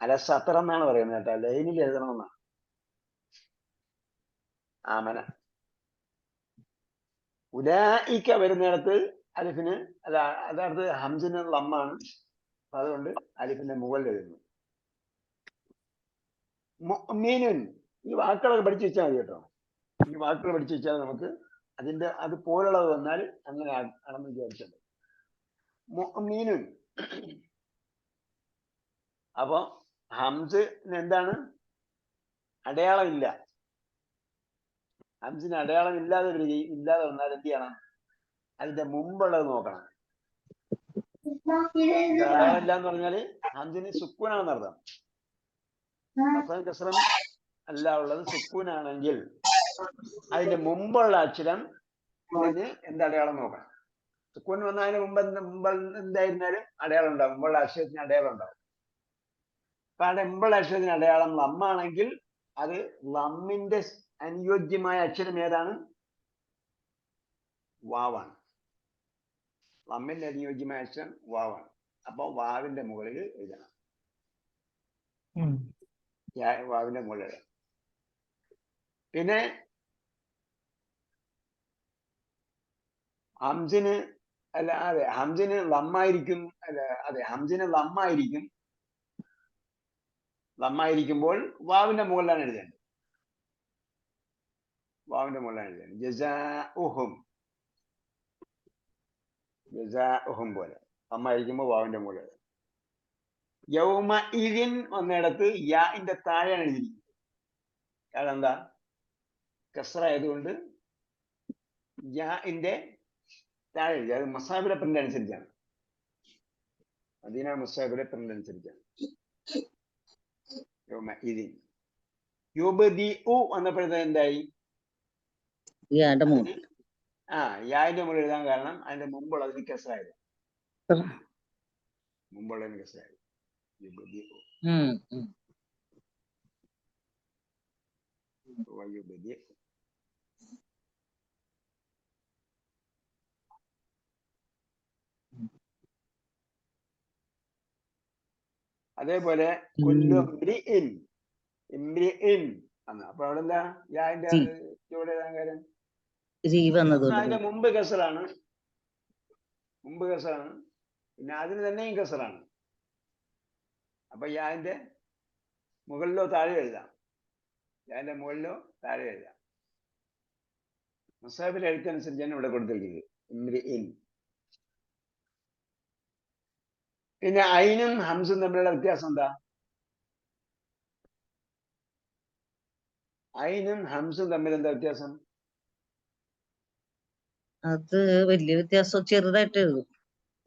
അല്ല സത്ര എന്നാണ് പറയുന്നത് കേട്ടോ, ലൈനിൽ എഴുതണമെന്നാണ്. ആമന. ഉലായിക്ക വരുന്നിടത്ത് അലിഫിന് അതായത് ഹംസിന് ലമ്മാണ്, അതുകൊണ്ട് അലിഫിന്റെ മുകളിൽ എഴുതുന്നു. മുഅ്മിനുൻ, ഈ വാക്കുകളൊക്കെ പഠിച്ചു വെച്ചാൽ മതി കേട്ടോ. ഈ വാക്കുകൾ പഠിച്ചു വെച്ചാൽ നമുക്ക് അതിന്റെ അത് പോലുള്ളത് വന്നാൽ അങ്ങനെ ആണെന്ന് വിചാരിച്ചത്. മുഅ്മിനുൻ. അപ്പൊ ഹംസിന് എന്താണ്? അടയാളം ഇല്ല. ഹംസിന് അടയാളം ഇല്ലാതെ വന്നാൽ എന്ത് ചെയ്യണം? അതിന്റെ മുമ്പുള്ളത് നോക്കണം. അടയാളം ഇല്ല എന്ന് പറഞ്ഞാല് ഹംസിന് സുക്കൂനാണെന്ന് അർത്ഥം. അപ്പൊ കസ്രം അല്ല ഉള്ളത് സുക്കൂനാണെങ്കിൽ അതിന്റെ മുമ്പുള്ള അക്ഷരം എന്തടയാളം നോക്കണം. സുക്കൂൻ വന്നതിന് മുമ്പ് എന്തായിരുന്നാലും അടയാളം ഉണ്ടാവും. മുമ്പുള്ള അക്ഷരത്തിന് അടയാളം ഉണ്ടാവും. അപ്പൊ അവിടെ മുമ്പുള്ള അക്ഷരത്തിന് അടയാളം ലമ്മാണെങ്കിൽ അത് ലമ്മിന്റെ അനുയോജ്യമായ അക്ഷരം ഏതാണ്? വാവാണ്. ലമ്മിന്റെ അനുയോജ്യമായ അക്ഷരം വാവാണ്. അപ്പൊ വാവിന്റെ മുകളിൽ എഴുതണം. വാവിന്റെ മുകളിൽ എഴുതണം. പിന്നെ ഹംസിന് ഹംസിന് ലമ്മായിരിക്കും. ലമ്മായിരിക്കുമ്പോൾ വാവിന്റെ മുകളിലാണ് എഴുതേണ്ടത്. ജസാഉഹും പോലെ ലമ്മായിരിക്കുമ്പോൾ വാവിന്റെ മുകളിൽ. യൗമ ഇദിൻ വന്നിടത്ത് യാന്റെ താഴെയാണ് എഴുതിയിരിക്കുന്നത്. കാരണം എന്താ? കസ്റ ആയതുകൊണ്ട് യാന്റെ താഴെ എഴുതി. അത് മുസാഫിലെ പ്രിന്റ് അനുസരിച്ചാണ്. മദീന മുസാഫിലെ പ്രിന്റ് അനുസരിച്ചാണ്. വന്നപ്പോഴത്തെ എന്തായി? യാന്റെ മുകളിൽ എഴുതാൻ കാരണം അതിന്റെ മുമ്പുള്ളത് കസ്റായത്. മുമ്പുള്ളതിന് കസറായി. ഉം, ഉം. അതേപോലെ കുല്ലു ഇംറിഇൻ ആണ്. അപ്പൊ അവിടെ എന്താ യാന്റെ ജി. ചൂട് എഴുതാൻ കാര്യം? ജി വന്നതുകൊണ്ട് അതിന്റെ മുമ്പ് കസറാണ്, പിന്നെ അതിന് തന്നെയും കസറാണ്. അപ്പൊ യാന്റെ മുകളിലോ താഴെ എഴുതാം, യാന്റെ മുകളിലോ താഴെ എഴുതാം. മുസാഫിൽ എഴുത്തനുസരിച്ചാണ് ഇവിടെ കൊടുത്തിരിക്കുന്നത്, ഇംറിഇൻ. പിന്നെ ഐനും ഹംസും തമ്മിലുള്ള വ്യത്യാസം എന്താ? ഐനും ഹംസും തമ്മിൽ എന്താ വ്യത്യാസം? അത് വലിയ വ്യത്യാസം, ചെറുതായിട്ട് എഴുതും.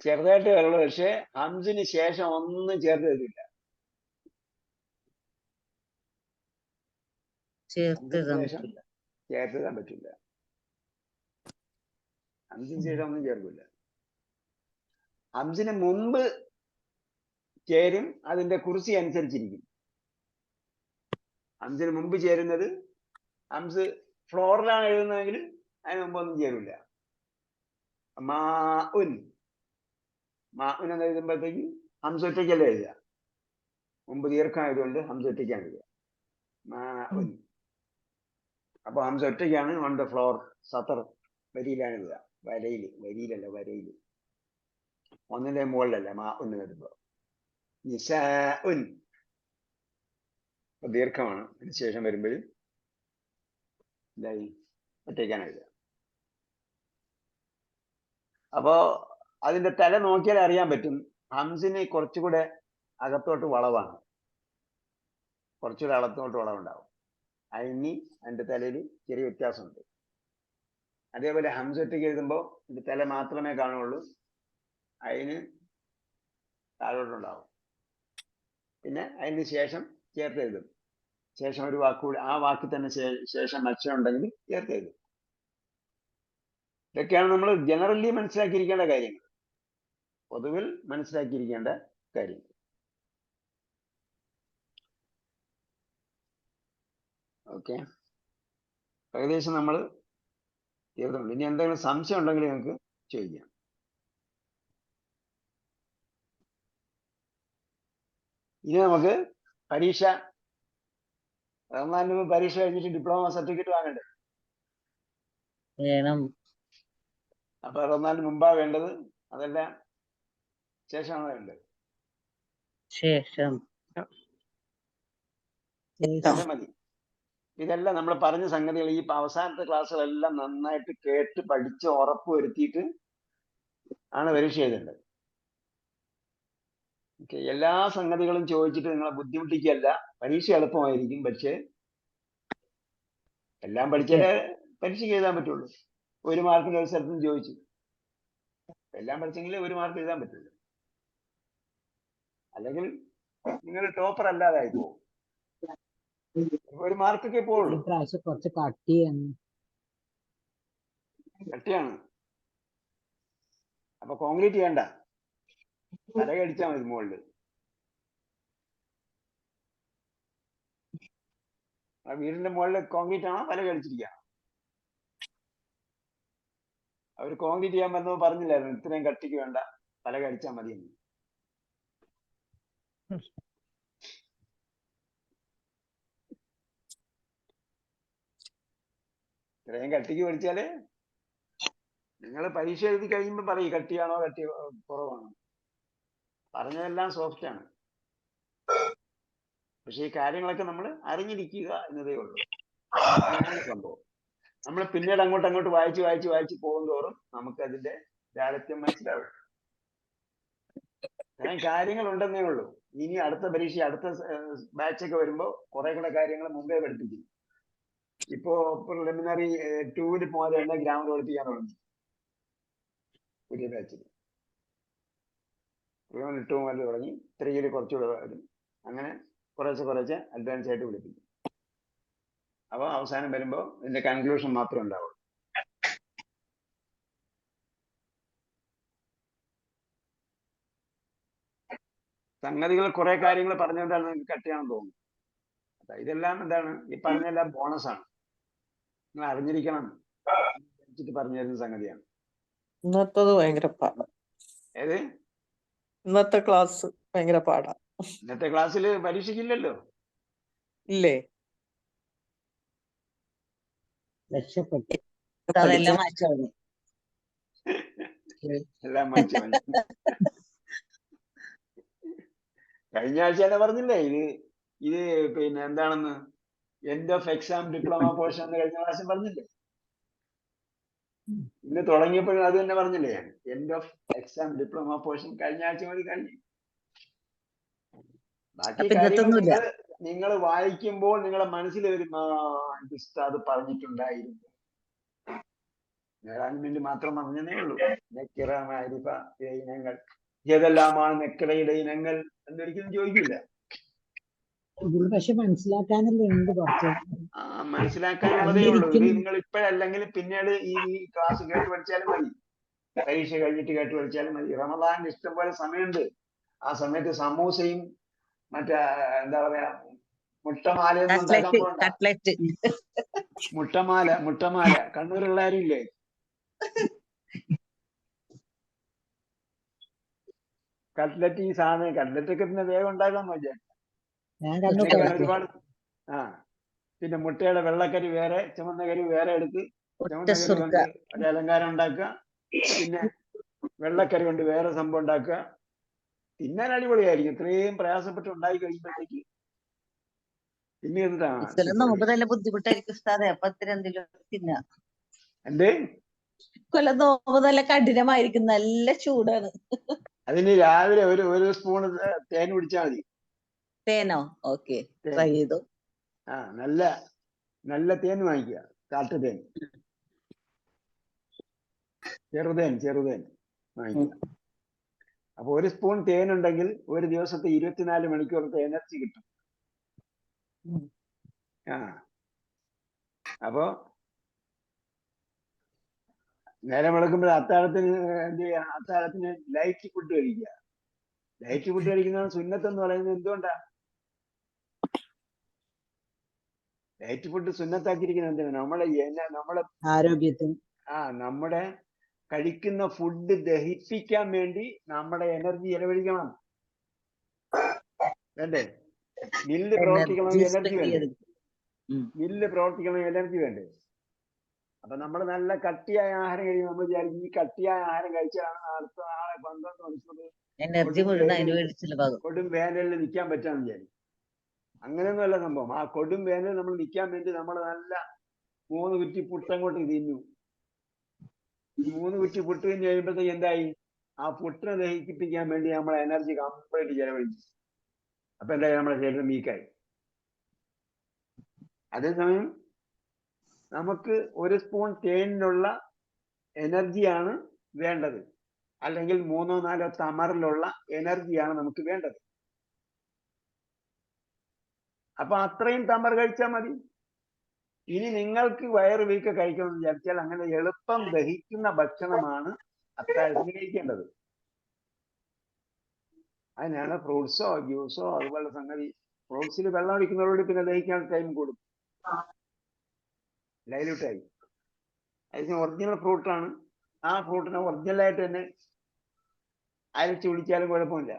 ചെറുതായിട്ട് വരുള്ളൂ, പക്ഷെ ഹംസിന് ശേഷം ഒന്നും ചേർത്ത് എഴുതില്ല. ചേർത്ത് എഴുതാൻ ശേഷം പറ്റില്ല. ചേർത്ത് എഴുതാൻ പറ്റില്ല. ഹംസിന് ശേഷം ഒന്നും ചേർക്കില്ല. ഹംസിന് മുമ്പ് ചേരും, അതിന്റെ കുറിച്ചി അനുസരിച്ചിരിക്കും. ഹംസിന് മുമ്പ് ചേരുന്നത്, ഹംസ് ഫ്ലോറിലാണ് എഴുതുന്നതെങ്കിൽ അതിന് മുമ്പ് ഒന്നും ചേരില്ല. മാഉൻ എന്ന് എഴുതുമ്പോഴത്തേക്ക് ഹംസ ഒറ്റയ്ക്കല്ല എഴുതുക, മുമ്പ് ദീർഘമായതുകൊണ്ട് ഹംസ ഒറ്റയ്ക്കാണ് എഴുതുക, മാഉൻ. അപ്പൊ ഹംസ ഒറ്റയ്ക്കാണ് ഓൺ ദ ഫ്ലോർ, സത്തർ വരിയിലാണ് എഴുതുക. വരിയിലല്ല, വരയില്, ഒന്നിന്റെ മുകളിലല്ല. മാഉൻ വരുമ്പോ നിസാഉൻ ദീർഘമാണ്, അതിന് ശേഷം വരുമ്പോൾ എന്തായി, ഒറ്റയ്ക്കാണ് എഴുതുക. അപ്പോ അതിന്റെ തല നോക്കിയാൽ അറിയാൻ പറ്റും, ഹംസിന് കുറച്ചുകൂടെ അകത്തോട്ട് വളവാണ്, കുറച്ചുകൂടെ അകത്തോട്ട് വളവുണ്ടാവും. അതിന് അതിന്റെ തലയിൽ ചെറിയ വ്യത്യാസമുണ്ട്. അതേപോലെ ഹംസ ഒറ്റയ്ക്ക് എഴുതുമ്പോൾ ഇതിന്റെ തല മാത്രമേ കാണുള്ളൂ, അതിന് താഴോട്ടുണ്ടാവും. പിന്നെ അതിന് ശേഷം ചേർത്ത് എഴുതും, ശേഷം ഒരു വാക്കുകൂടി, ആ വാക്കിൽ തന്നെ ശേഷം അക്ഷരം ഉണ്ടെങ്കിൽ ചേർത്ത് എഴുതും. ഇതൊക്കെയാണ് നമ്മൾ ജനറലി മനസ്സിലാക്കിയിരിക്കേണ്ട കാര്യങ്ങൾ, പൊതുവിൽ മനസ്സിലാക്കിയിരിക്കേണ്ട കാര്യങ്ങൾ. ഓക്കെ, ഏകദേശം നമ്മൾ തീർന്നുണ്ട്. ഇനി എന്തെങ്കിലും സംശയം ഉണ്ടെങ്കിൽ നിങ്ങൾക്ക് ചോദിക്കാം. ഇനി നമുക്ക് പരീക്ഷ, റമദാനിന് മുമ്പ് പരീക്ഷ കഴിഞ്ഞിട്ട് ഡിപ്ലോമ സർട്ടിഫിക്കറ്റ് വാങ്ങണ്ടേ? വേണം. അപ്പൊ റമദാനിന് മുമ്പാ വേണ്ടത്, അതല്ല ശേഷമാണോ വേണ്ടത്? ശേഷം. മതി. ഇതെല്ലാം നമ്മൾ പറഞ്ഞ സംഗതികൾ, ഈ അവസാനത്തെ ക്ലാസ്സുകളെല്ലാം നന്നായിട്ട് കേട്ട് പഠിച്ച് ഉറപ്പ് വരുത്തിയിട്ട് ആണ് പരീക്ഷ എഴുതേണ്ടത്. ഓക്കെ, എല്ലാ സംഗതികളും ചോദിച്ചിട്ട് നിങ്ങളെ ബുദ്ധിമുട്ടിക്കല്ല. പരീക്ഷ എളുപ്പമായിരിക്കും, പക്ഷേ എല്ലാം പഠിച്ചാലേ പരീക്ഷയ്ക്ക് എഴുതാൻ പറ്റുള്ളൂ. 1 മാർക്കിന് ഒരു സ്ഥലത്തും ചോദിച്ചു, എല്ലാം പഠിച്ചെങ്കിലേ 1 മാർക്ക് എഴുതാൻ പറ്റുള്ളൂ, അല്ലെങ്കിൽ നിങ്ങൾ ടോപ്പർ അല്ലാതായി പോകും. 1 മാർക്കൊക്കെ പോവുള്ളൂ. കുറച്ച് കട്ടിയാണ്. അപ്പൊ കോൺക്രീറ്റ് ചെയ്യണ്ട, തലകടിച്ചാൽ മതി മുകളിൽ. ആ വീടിന്റെ മുകളിൽ കോൺക്രീറ്റ് ആണോ തല കടിച്ചിരിക്കുകയാണ്? അവർ കോൺക്രീറ്റ് ചെയ്യാൻ വന്നപ്പോൾ പറഞ്ഞില്ലായിരുന്നു ഇത്രയും കട്ടിക്ക് വേണ്ട, തല കടിച്ചാൽ മതി എന്ന്. ഇത്രയും കട്ടിക്ക് പഠിച്ചാല് നിങ്ങൾ പരീക്ഷ എഴുതി കഴിയുമ്പോൾ പറയും കട്ടിയാണോ കട്ടി കുറവാണോ. പറഞ്ഞതെല്ലാം സോഫ്റ്റ് ആണ്, പക്ഷെ ഈ കാര്യങ്ങളൊക്കെ നമ്മൾ അറിഞ്ഞിരിക്കുക എന്നതേ ഉള്ളൂ. അങ്ങനെയാണ് സംഭവം. നമ്മൾ പിന്നീട് അങ്ങോട്ട് വായിച്ച് പോകുന്തോറും നമുക്ക് അതിന്റെ ലാളിത്യം മനസ്സിലാവും. ഇത്രയും കാര്യങ്ങൾ ഉണ്ടെന്നേ ഉള്ളൂ. ഇനി അടുത്ത പരീക്ഷ, അടുത്ത ബാച്ചൊക്കെ വരുമ്പോ കുറെ കൂടെ കാര്യങ്ങൾ മുമ്പേ പഠിപ്പിക്കും. ഇപ്പോ പ്രിലിമിനറി 2 പോകാതെ തന്നെ ഗ്രാമർ പഠിപ്പിക്കാൻ തുടങ്ങി പുതിയ ബാച്ചിൽ. പ്രിലിമിനറി 2 മുതൽ തുടങ്ങി 3 കുറച്ചുകൂടെ വരും. അങ്ങനെ കുറേശ്ശെ അഡ്വാൻസ് ആയിട്ട് പഠിപ്പിക്കും. അപ്പൊ അവസാനം വരുമ്പോ ഇതിന്റെ കൺക്ലൂഷൻ മാത്രമേ ഉണ്ടാവുള്ളൂ. സംഗതികൾ കുറെ കാര്യങ്ങൾ പറഞ്ഞുകൊണ്ടാണ് നിങ്ങൾക്ക് കട്ട് ചെയ്യണമെന്ന് തോന്നുന്നു. അപ്പൊ ഇതെല്ലാം എന്താണ് ഈ പറഞ്ഞെല്ലാം ബോണസാണ്, നിങ്ങൾ അറിഞ്ഞിരിക്കണം വെച്ചിട്ട് പറഞ്ഞു തരുന്ന സംഗതിയാണ്. ഇന്നത്തത് ഭയങ്കര പാടാ. ഏത് ഇന്നത്തെ ക്ലാസ് ഭയങ്കര പാടാ. ഇന്നത്തെ ക്ലാസ്സിൽ പരീക്ഷയ്ക്കില്ലല്ലോ. ഇല്ലേ? രക്ഷപ്പെട്ടു. അതെല്ലാം മാറ്റി കളഞ്ഞു. എല്ലാം മാറ്റി കഴിഞ്ഞ ആഴ്ച തന്നെ പറഞ്ഞില്ലേ ഇത് പിന്നെ എന്താണെന്ന്, end of exam diploma portion എന്ന് കഴിഞ്ഞ പ്രാവശ്യം പറഞ്ഞില്ലേ. ഇന്ന് തുടങ്ങിയപ്പോഴും അത് തന്നെ പറഞ്ഞില്ലേ ഞാൻ, end of exam diploma portion കഴിഞ്ഞ ആഴ്ച മതി കഴിഞ്ഞു. ബാക്കി കാര്യങ്ങൾ നിങ്ങൾ വായിക്കുമ്പോൾ നിങ്ങളുടെ മനസ്സിൽ വരും, അത് പറഞ്ഞിട്ടുണ്ടായിരുന്നു. നേടാൻ വേണ്ടി മാത്രം പറഞ്ഞതേ ഉള്ളൂ. ഇനങ്ങൾ ഏതെല്ലാമാണ് നെക്കിടയുടെ ഇനങ്ങൾ എന്നൊരിക്കലും ചോദിക്കില്ല. പക്ഷെ മനസ്സിലാക്കാനല്ലേ ഉണ്ട് കുറച്ച്. മനസ്സിലാക്കാനുള്ളതേ ഉള്ളൂ. ഇത് നിങ്ങൾ ഇപ്പോഴല്ലെങ്കിൽ പിന്നീട് ഈ ക്ലാസ് കേട്ട് പഠിച്ചാലും മതി, പരീക്ഷ കഴിഞ്ഞിട്ട് കേട്ട് പഠിച്ചാലും മതി. റമദാനിന് ഇഷ്ടം പോലെ സമയമുണ്ട്. ആ സമയത്ത് സമൂസയും മറ്റേ എന്താ പറയാ മുട്ടമാലയൊന്നും ഉണ്ടാക്കാൻ പോകണ്ട. മുട്ടമാല കണ്ണൂരുള്ള ആരും ഇല്ലേ? കട്ട്ലറ്റ്, ഈ സാധനം കട്ട്ലറ്റ് ഒക്കെ പിന്നെ വേഗം ഉണ്ടാക്കാന്ന് വെച്ചാൽ ഒരുപാട്. പിന്നെ മുട്ടയുടെ വെള്ളക്കരി വേറെ, ചുമന്ന കരി വേറെ എടുത്ത് ചുമന്ന കരി കൊണ്ട് ഒരു അലങ്കാരം ഉണ്ടാക്കുക, പിന്നെ വെള്ളക്കരി കൊണ്ട് വേറെ സംഭവം ഉണ്ടാക്കുക. തിന്നാൻ അടിപൊളിയായിരിക്കും. ഇത്രയും പ്രയാസപ്പെട്ട് ഉണ്ടാക്കി കഴിയുമ്പോഴത്തേക്ക് പിന്നെ എന്താണ് ബുദ്ധിമുട്ടായിരിക്കും ഉസ്താദേ. അപ്പൊ തിന്നാ എന്തേ കൊല്ലം നോമ്പ് നല്ല കഠിനമായിരിക്കും, നല്ല ചൂടാണ്. അതിന് രാവിലെ ഒരു സ്പൂൺ തേൻ കുടിച്ചാൽ മതി. തേനോ? ഓക്കെ, ട്രൈ ചെയ്തു. നല്ല തേൻ വാങ്ങിക്കുക, കാട്ടുതേൻ, ചെറുതേൻ വാങ്ങിക്കുക. അപ്പൊ ഒരു സ്പൂൺ തേൻ ഉണ്ടെങ്കിൽ ഒരു ദിവസത്തെ 24 മണിക്കൂറത്തെ എനർജി കിട്ടും. അപ്പോ നേരം വെളുക്കുമ്പോൾ അത്താഴത്തിന് എന്ത് ചെയ്യുക? അത്താഴത്തിന് ലൈറ്റ് ഫുഡ് കഴിക്കുക. ലൈറ്റ് ഫുഡ് കഴിക്കുന്നതാണ് സുന്നത്ത് എന്ന് പറയുന്നത്. എന്തുകൊണ്ടാ ലൈറ്റ് ഫുഡ് സുന്നത്താക്കിയിരിക്കുന്നത്? എന്തിനാ? നമ്മളെ ആരോഗ്യത്തിന് നമ്മുടെ കഴിക്കുന്ന ഫുഡ് ദഹിപ്പിക്കാൻ വേണ്ടി നമ്മുടെ എനർജി ചെലവഴിക്കണം. വേണ്ടേ? മില്ല് പ്രവർത്തിക്കണമെങ്കിൽ എനർജി വേണ്ടേ? എനർജി വേണ്ടേ? അപ്പൊ നമ്മൾ നല്ല കട്ടിയായ ആഹാരം കഴിക്കും. നമ്മൾ വിചാരിക്കും ഈ കട്ടിയായ ആഹാരം കഴിച്ചാലാണ് അടുത്ത നാളെ 12 മണിക്കൂർ എനർജി മുഴുവൻ അതിന് വേണ്ടി ചിലവാകും. കൊടും വേനലിൽ നിൽക്കാൻ പറ്റാന്ന് വിചാരിക്കും. അങ്ങനെയൊന്നുമല്ല സംഭവം. ആ കൊടും വേനൽ നമ്മൾ നിൽക്കാൻ വേണ്ടി നമ്മൾ നല്ല 3 കുറ്റി പുട്ടങ്ങോട്ട് തിന്നു. 3 കുറ്റി പുട്ട് തിന്നു കഴിയുമ്പോഴത്തേക്ക് എന്തായി? ആ പുട്ടിനെ ദഹിപ്പിക്കാൻ വേണ്ടി നമ്മളെ എനർജി കംപ്ലീറ്റ് ചെലവഴിച്ചു. അപ്പൊ എന്തായി? നമ്മുടെ ശരീരം വീക്കായി. അതേസമയം നമുക്ക് ഒരു സ്പൂൺ തേനിലുള്ള എനർജിയാണ് വേണ്ടത്, അല്ലെങ്കിൽ 3-4 തമറിലുള്ള എനർജിയാണ് നമുക്ക് വേണ്ടത്. അപ്പൊ അത്രയും തമർ കഴിച്ചാൽ മതി. ഇനി നിങ്ങൾക്ക് വയറ് വീക്ക് കഴിക്കണമെന്ന് വിചാരിച്ചാൽ അങ്ങനെ എളുപ്പം ദഹിക്കുന്ന ഭക്ഷണമാണ് അത്താഴത്തിന് കഴിക്കേണ്ടത്. അതിനാണ് ഫ്രൂട്ട്സോ ജ്യൂസോ അതുപോലെ സംഗതി. ഫ്രൂട്ട്സിൽ വെള്ളം ഒഴിക്കുന്നതോട് പിന്നെ ദഹിക്കാൻ ടൈം കൂടും, ഡൈല്യൂട്ടായി. അതിന് ഒറിജിനൽ ഫ്രൂട്ടാണ്. ആ ഫ്രൂട്ടിനെ ഒറിജിനലായിട്ട് തന്നെ അരച്ച് കുടിച്ചാലും കുഴപ്പമില്ല.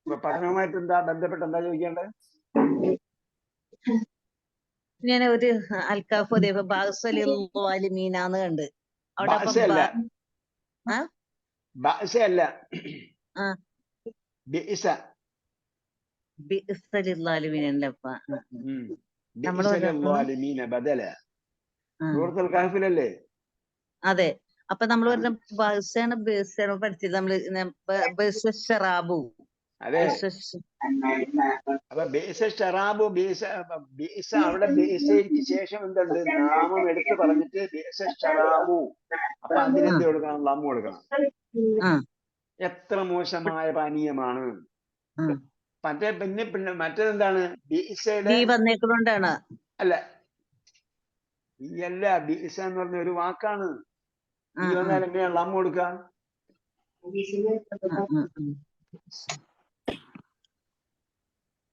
പഠനവുമായിട്ട് ബന്ധപ്പെട്ട് എന്താ ചോദിക്കേണ്ടത്? ഞാൻ ഒരു അൽക്കാഫ് ബാഗ്സലിമീനാന്ന് കണ്ട്. അവിടെ അതെ. അപ്പൊ നമ്മൾ പറഞ്ഞ ബാഗ്സാണ് ബേസാണ് പഠിച്ചത്. നമ്മള് ഷറാബു. അതെ. അപ്പൊ അവിടെ ബേസയ്ക്ക് ശേഷം എന്തുണ്ട്? നാമം എടുത്ത് പറഞ്ഞിട്ട് ഷറാബു. അപ്പൊ അതിനെന്ത് കൊടുക്കണം? ലം കൊടുക്കണം. എത്ര മോശമായ പാനീയമാണ്. പിന്നെ മറ്റേതെന്താണ്? അല്ല, ബീസ എന്ന് പറഞ്ഞ ഒരു വാക്കാണ്. ആ, ഈ വന്നാൽ എങ്ങനെയാണ് ലം കൊടുക്കുക?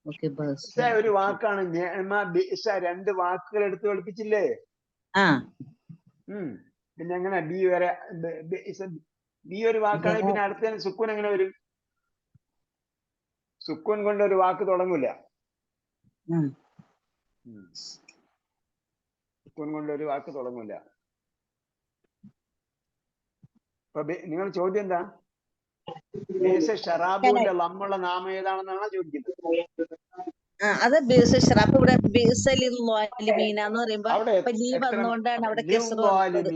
ഓക്കെ ബിഅസ ഒരു വാക്കാണ്. നിഅമ ബിഅസ രണ്ട് വാക്കുകൾ എടുത്ത് പഠിപ്പിച്ചില്ലേ? ആ പിന്നെ എങ്ങനെ ബി വരെ ബി ഒരു വാക്കാണെങ്കിൽ പിന്നെ അടുത്ത സുക്കൂൻ എങ്ങനെ വരും? സുക്കൂൻ കൊണ്ട് ഒരു വാക്ക് തുടങ്ങൂല. സുക്കൂൻ കൊണ്ട് ഒരു വാക്ക് തുടങ്ങൂല. അപ്പൊ നിങ്ങൾ ചോദ്യം എന്താ? ബിഅസ ഷറാബുവിന്റെ ലമ്മുള്ള നാമം ഏതാണെന്നാണ് ചോദിക്കുന്നത്. അത് അപ്പൊ ഇവിടെ ബിഅസലിൽവാലിമീന എന്ന് പറയുമ്പോ അവിടെ ഇപ്പൊ ലീ വന്നുകൊണ്ടാണ് അവിടെ കെസറ് വന്നത്.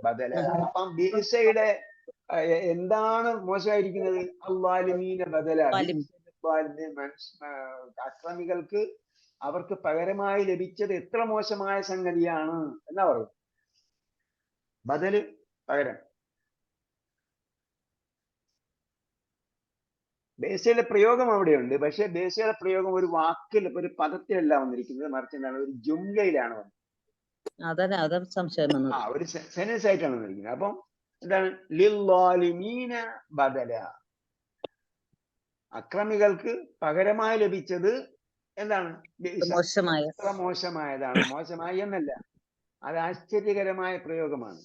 ബദല. അപ്പം ബിഅസയുടെ എന്താണ് മോശമായിരിക്കുന്നത്? അൽവാലിമീന ബദല. അക്രമികൾക്ക് അവർക്ക് പകരമായി ലഭിച്ചത് എത്ര മോശമായ സംഗതിയാണ് എന്നാ പറയും. ബദല് പകരം. ബേസയുടെ പ്രയോഗം അവിടെയുണ്ട്. പക്ഷെ ബേസയുടെ പ്രയോഗം ഒരു വാക്കിൽ ഒരു പദത്തിലല്ല വന്നിരിക്കുന്നത്, മറിച്ച് എന്താണ് ഒരു ജുംലയിലാണ് വന്നിരിക്കുന്നത്. അതാ സംശയം വന്നത്. ഒരു സെന്റൻസ് ആയിട്ടാണ് വന്നിരിക്കുന്നത്. അപ്പം എന്താണ് ലിൽവാലിമീന ബദല, അക്രമികൾക്ക് പകരമായി ലഭിച്ചത് എന്താണ്? എത്ര മോശമായതാണ്. മോശമായി എന്നല്ല, അത് ആശ്ചര്യകരമായ പ്രയോഗമാണ്.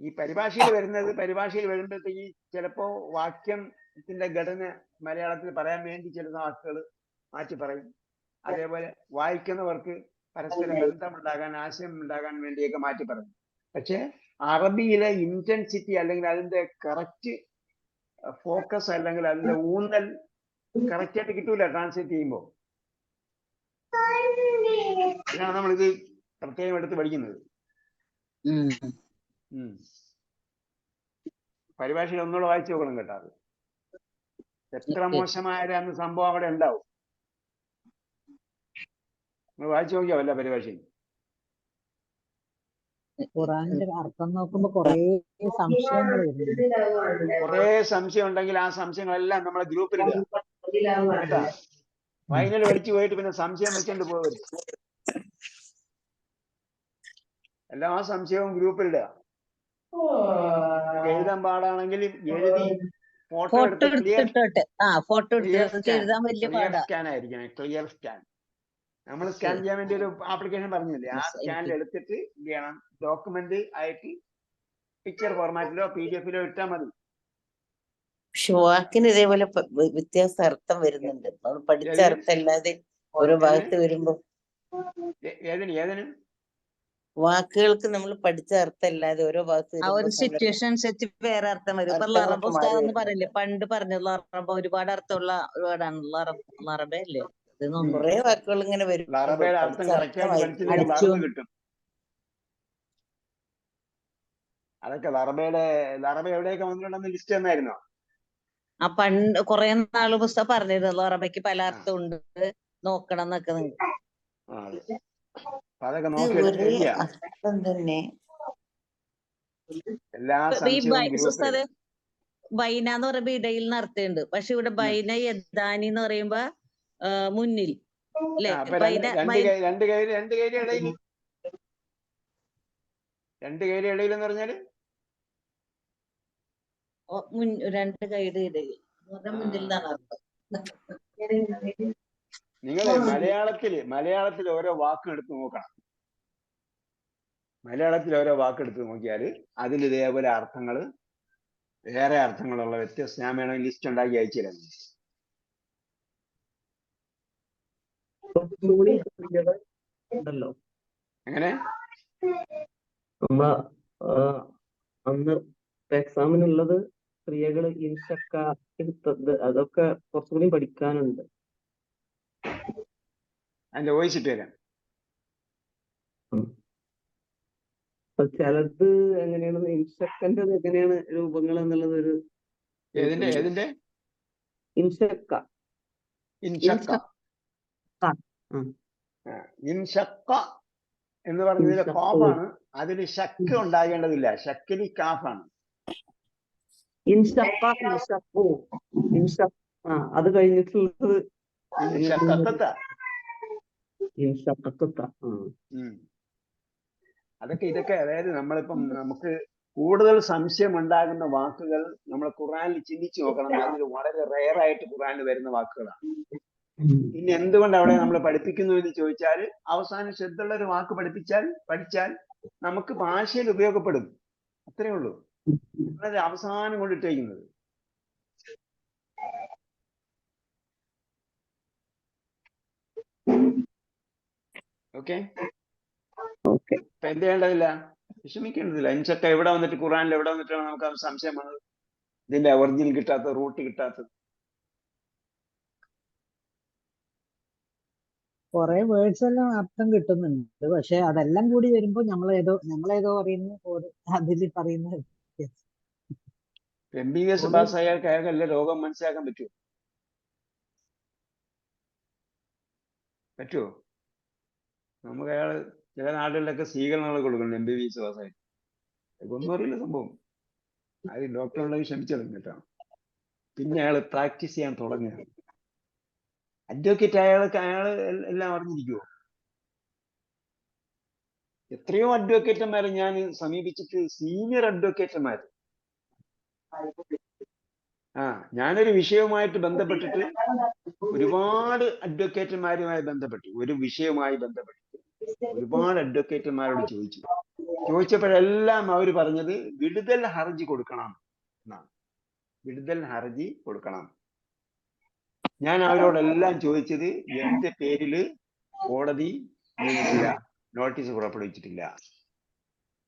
ഈ പരിഭാഷയിൽ വരുമ്പോഴത്തേക്ക് ചിലപ്പോ വാക്യത്തിന്റെ ഘടന മലയാളത്തിൽ പറയാൻ വേണ്ടി ചില വാക്കുകൾ മാറ്റി പറയും. അതേപോലെ വായിക്കുന്നവർക്ക് പരസ്പരം ബന്ധമുണ്ടാകാൻ, ആശയം ഉണ്ടാകാൻ വേണ്ടിയൊക്കെ മാറ്റി പറയും. പക്ഷെ അറബിയിലെ ഇന്റൻസിറ്റി അല്ലെങ്കിൽ അതിന്റെ കറക്റ്റ് ഫോക്കസ് അല്ലെങ്കിൽ അതിന്റെ ഊന്നൽ കറക്റ്റ് ആയിട്ട് കിട്ടൂല ട്രാൻസ്ലേറ്റ് ചെയ്യുമ്പോൾ. ഇതാണ് നമ്മളിത് പ്രത്യേകം എടുത്ത് പഠിക്കുന്നത്. പരിഭാഷയിൽ ഒന്നുകൂടെ വായിച്ചു നോക്കണം കേട്ടോ. അത് എത്ര മോശമായതാന്ന് സംഭവം അവിടെ ഉണ്ടാവും. നിങ്ങൾ വായിച്ചു നോക്കിയാ വല്ല പരിഭാഷയിൽ. ഖുറാനിന്റെ അർത്ഥം നോക്കുമ്പോ കുറേ സംശയങ്ങൾ വരുന്നുണ്ട്. കുറേ സംശയം ഉണ്ടെങ്കിൽ ആ സംശയങ്ങളെല്ലാം നമ്മളെ ഗ്രൂപ്പിൽ ഇടുക കേട്ടാ. ഫൈനൽ പഠിച്ചു പോയിട്ട് പിന്നെ സംശയം വെച്ചോണ്ട് പോകരുത്. എല്ലാ സംശയവും ഗ്രൂപ്പിൽ ഇടുക. എഴുതാൻ പാടാണെങ്കിൽ എഴുതി ഫോട്ടോ എടുത്ത് ക്ലിയർ സ്കാൻ ആയിരിക്കണം. Clear scan. നമ്മൾ സ്കാൻ ചെയ്യാൻ വേണ്ടി ഒരു ആപ്ലിക്കേഷൻ പറഞ്ഞില്ലേ, ആ സ്കാനിൽ എടുത്തിട്ട് എന്ത് ചെയ്യണം? ഡോക്യുമെന്റ് ആയിട്ട് പിക്ചർ ഫോർമാറ്റിലോ PDF-ലോ ഇട്ടാൽ മതി. പക്ഷെ വാക്കിന് ഇതേപോലെ വ്യത്യാസ അർത്ഥം വരുന്നുണ്ട്. നമ്മൾ പഠിച്ച അർത്ഥം അല്ലാതെ ഓരോ ഭാഗത്ത് വരുമ്പോ ഏതിന് വാക്കുകൾക്ക് നമ്മൾ പഠിച്ച അർത്ഥം അല്ലാതെ ഓരോ ഭാഗത്ത് ഒരു സിറ്റുവേഷൻ അനുസരിച്ച് വേറെ അർത്ഥം വരും. ഇപ്പൊ ലറബ ഉസ്താദ് പറയില്ലേ, പണ്ട് പറഞ്ഞത് ലറബ ഒരുപാട് അർത്ഥമുള്ള ഒരുപാടാണ്. ലറബ അല്ലേ? കുറെ വാക്കുകൾ ഇങ്ങനെ വരും. അർത്ഥം കറക്റ്റായിട്ട് കിട്ടും. അതൊക്കെ ലറബ എവിടെയൊക്കെ വന്നിട്ടുണ്ടെന്ന് ലിസ്റ്റ് തന്നായിരുന്നോ? ആ പണ്ട് കുറെ നാള് പുസ്തകം പറഞ്ഞിരുന്നു ലറബയ്ക്ക് പല അർത്ഥം ഉണ്ട്, നോക്കണം എന്നൊക്കെ. അതൊക്കെ നോക്കി അർത്ഥം തന്നെ. ബൈന എന്ന് പറയുമ്പോ ഇടയിൽ നിന്ന് അർത്ഥമുണ്ട്. പക്ഷെ ഇവിടെ ബൈന യദാനി എന്ന് പറയുമ്പോ മുന്നിൽ അല്ലെ? രണ്ട് കൈയുടെ ഇടയിൽ എന്ന് പറഞ്ഞാല് രണ്ട് കൈയുടെ ഇടയിൽ മുന്നിൽ നിന്നാണ് അർത്ഥം. നിങ്ങൾ മലയാളത്തിൽ ഓരോ വാക്കും എടുത്ത് നോക്കണം. മലയാളത്തിൽ ഓരോ വാക്കെടുത്ത് നോക്കിയാൽ അതിൽ ഇതേപോലെ അർത്ഥങ്ങള്, വേറെ അർത്ഥങ്ങളുള്ള വ്യത്യസ്ത, ഞാൻ വേണമെങ്കിൽ ലിസ്റ്റ് ഉണ്ടാക്കി അയച്ചു തരാം. എങ്ങനെ അന്ന് എക്സാമിനുള്ളത് ക്രിയകള് ഇൻഷക്ക എടുത്തത്, അതൊക്കെ കുറച്ചുകൂടി പഠിക്കാനുണ്ട്. അതിന്റെ വോയിസ് ഇട്ട് തരാം. ചിലത് എങ്ങനെയാണ് ഇൻഷക്കന്റെ എങ്ങനെയാണ് രൂപങ്ങൾ എന്നുള്ളത് ഒരു ഏതിന്റെ ഇൻഷക്ക എന്ന് പറഞ്ഞതിലെ കോഫാണ്. അതിന് ഷക്ക് ഉണ്ടാകേണ്ടതില്ല. ഷക്കിന് കാഫാണ്. അത് കഴിഞ്ഞിട്ടുള്ളത് ഇതൊക്കെ അതായത് നമ്മളിപ്പം നമുക്ക് കൂടുതൽ സംശയം ഉണ്ടാകുന്ന വാക്കുകൾ നമ്മൾ ഖുർആനിൽ ചിന്തിച്ചു നോക്കണം. അതിൽ വളരെ റെയറായിട്ട് ഖുർആനിൽ വരുന്ന വാക്കുകളാണ്. പിന്നെ എന്തുകൊണ്ട് അവിടെ നമ്മൾ പഠിപ്പിക്കുന്നു എന്ന് ചോദിച്ചാൽ, അവസാനം ശ്രദ്ധയുള്ള ഒരു വാക്ക് പഠിച്ചാൽ നമുക്ക് ഭാഷയിൽ ഉപയോഗപ്പെടും. അത്രേ ഉള്ളൂ. അത് അവസാനം കൊണ്ടിട്ടേക്കുന്നത്. ഓക്കെ, ഇപ്പൊ എന്ത് ചെയ്യേണ്ടതില്ല, വിഷമിക്കേണ്ടതില്ല. ഇൻഷൊക്കെ എവിടെ വന്നിട്ട് ഖുർആനിൽ എവിടെ വന്നിട്ടാണ് നമുക്ക് ആ സംശയം വന്നത്, ഇതിന്റെ ഒറിജിനൽ കിട്ടാത്തത്, റൂട്ട് കിട്ടാത്തത്. കുറെ വേർഡ്സ് എല്ലാം അർത്ഥം കിട്ടുന്നുണ്ട്, പക്ഷെ അതെല്ലാം കൂടി വരുമ്പോ നമ്മളേതോ പറയുന്നു അതിൽ പറയുന്ന MBBS പാസ്സായാൽ അയാൾക്കല്ല രോഗം മനസ്സിലാക്കാൻ പറ്റുമോ? നമുക്ക് അയാൾ ചില നാടുകളിലൊക്കെ സ്വീകരണങ്ങൾ കൊടുക്കണം MBBS പാസ്സായി. ഒന്നും അറിയില്ല സംഭവം. അത് ഡോക്ടറുണ്ടെങ്കിൽ ക്ഷമിച്ചിടും കേട്ടോ. പിന്നെ അയാൾ പ്രാക്ടീസ് ചെയ്യാൻ തുടങ്ങുക. അഡ്വക്കേറ്റ് അയാൾ എല്ലാം അറിഞ്ഞിരിക്കുവോ? എത്രയോ അഡ്വക്കേറ്റന്മാരെ ഞാൻ സമീപിച്ചിട്ട്, സീനിയർ അഡ്വക്കേറ്റന്മാർ, ഞാനൊരു വിഷയവുമായിട്ട് ബന്ധപ്പെട്ടിട്ട് ഒരുപാട് അഡ്വക്കേറ്റന്മാരുമായി ബന്ധപ്പെട്ടു. ഒരു വിഷയവുമായി ബന്ധപ്പെട്ടിട്ട് ഒരുപാട് അഡ്വക്കേറ്റന്മാരോട് ചോദിച്ചപ്പോഴെല്ലാം അവർ പറഞ്ഞത് വിടുതൽ ഹർജി കൊടുക്കണം എന്നാണ്. വിടുതൽ ഹർജി കൊടുക്കണം. ഞാൻ അവരോടെല്ലാം ചോദിച്ചത്, എന്റെ പേരില് കോടതി നോട്ടീസ് പുറപ്പെടുവിച്ചിട്ടില്ല,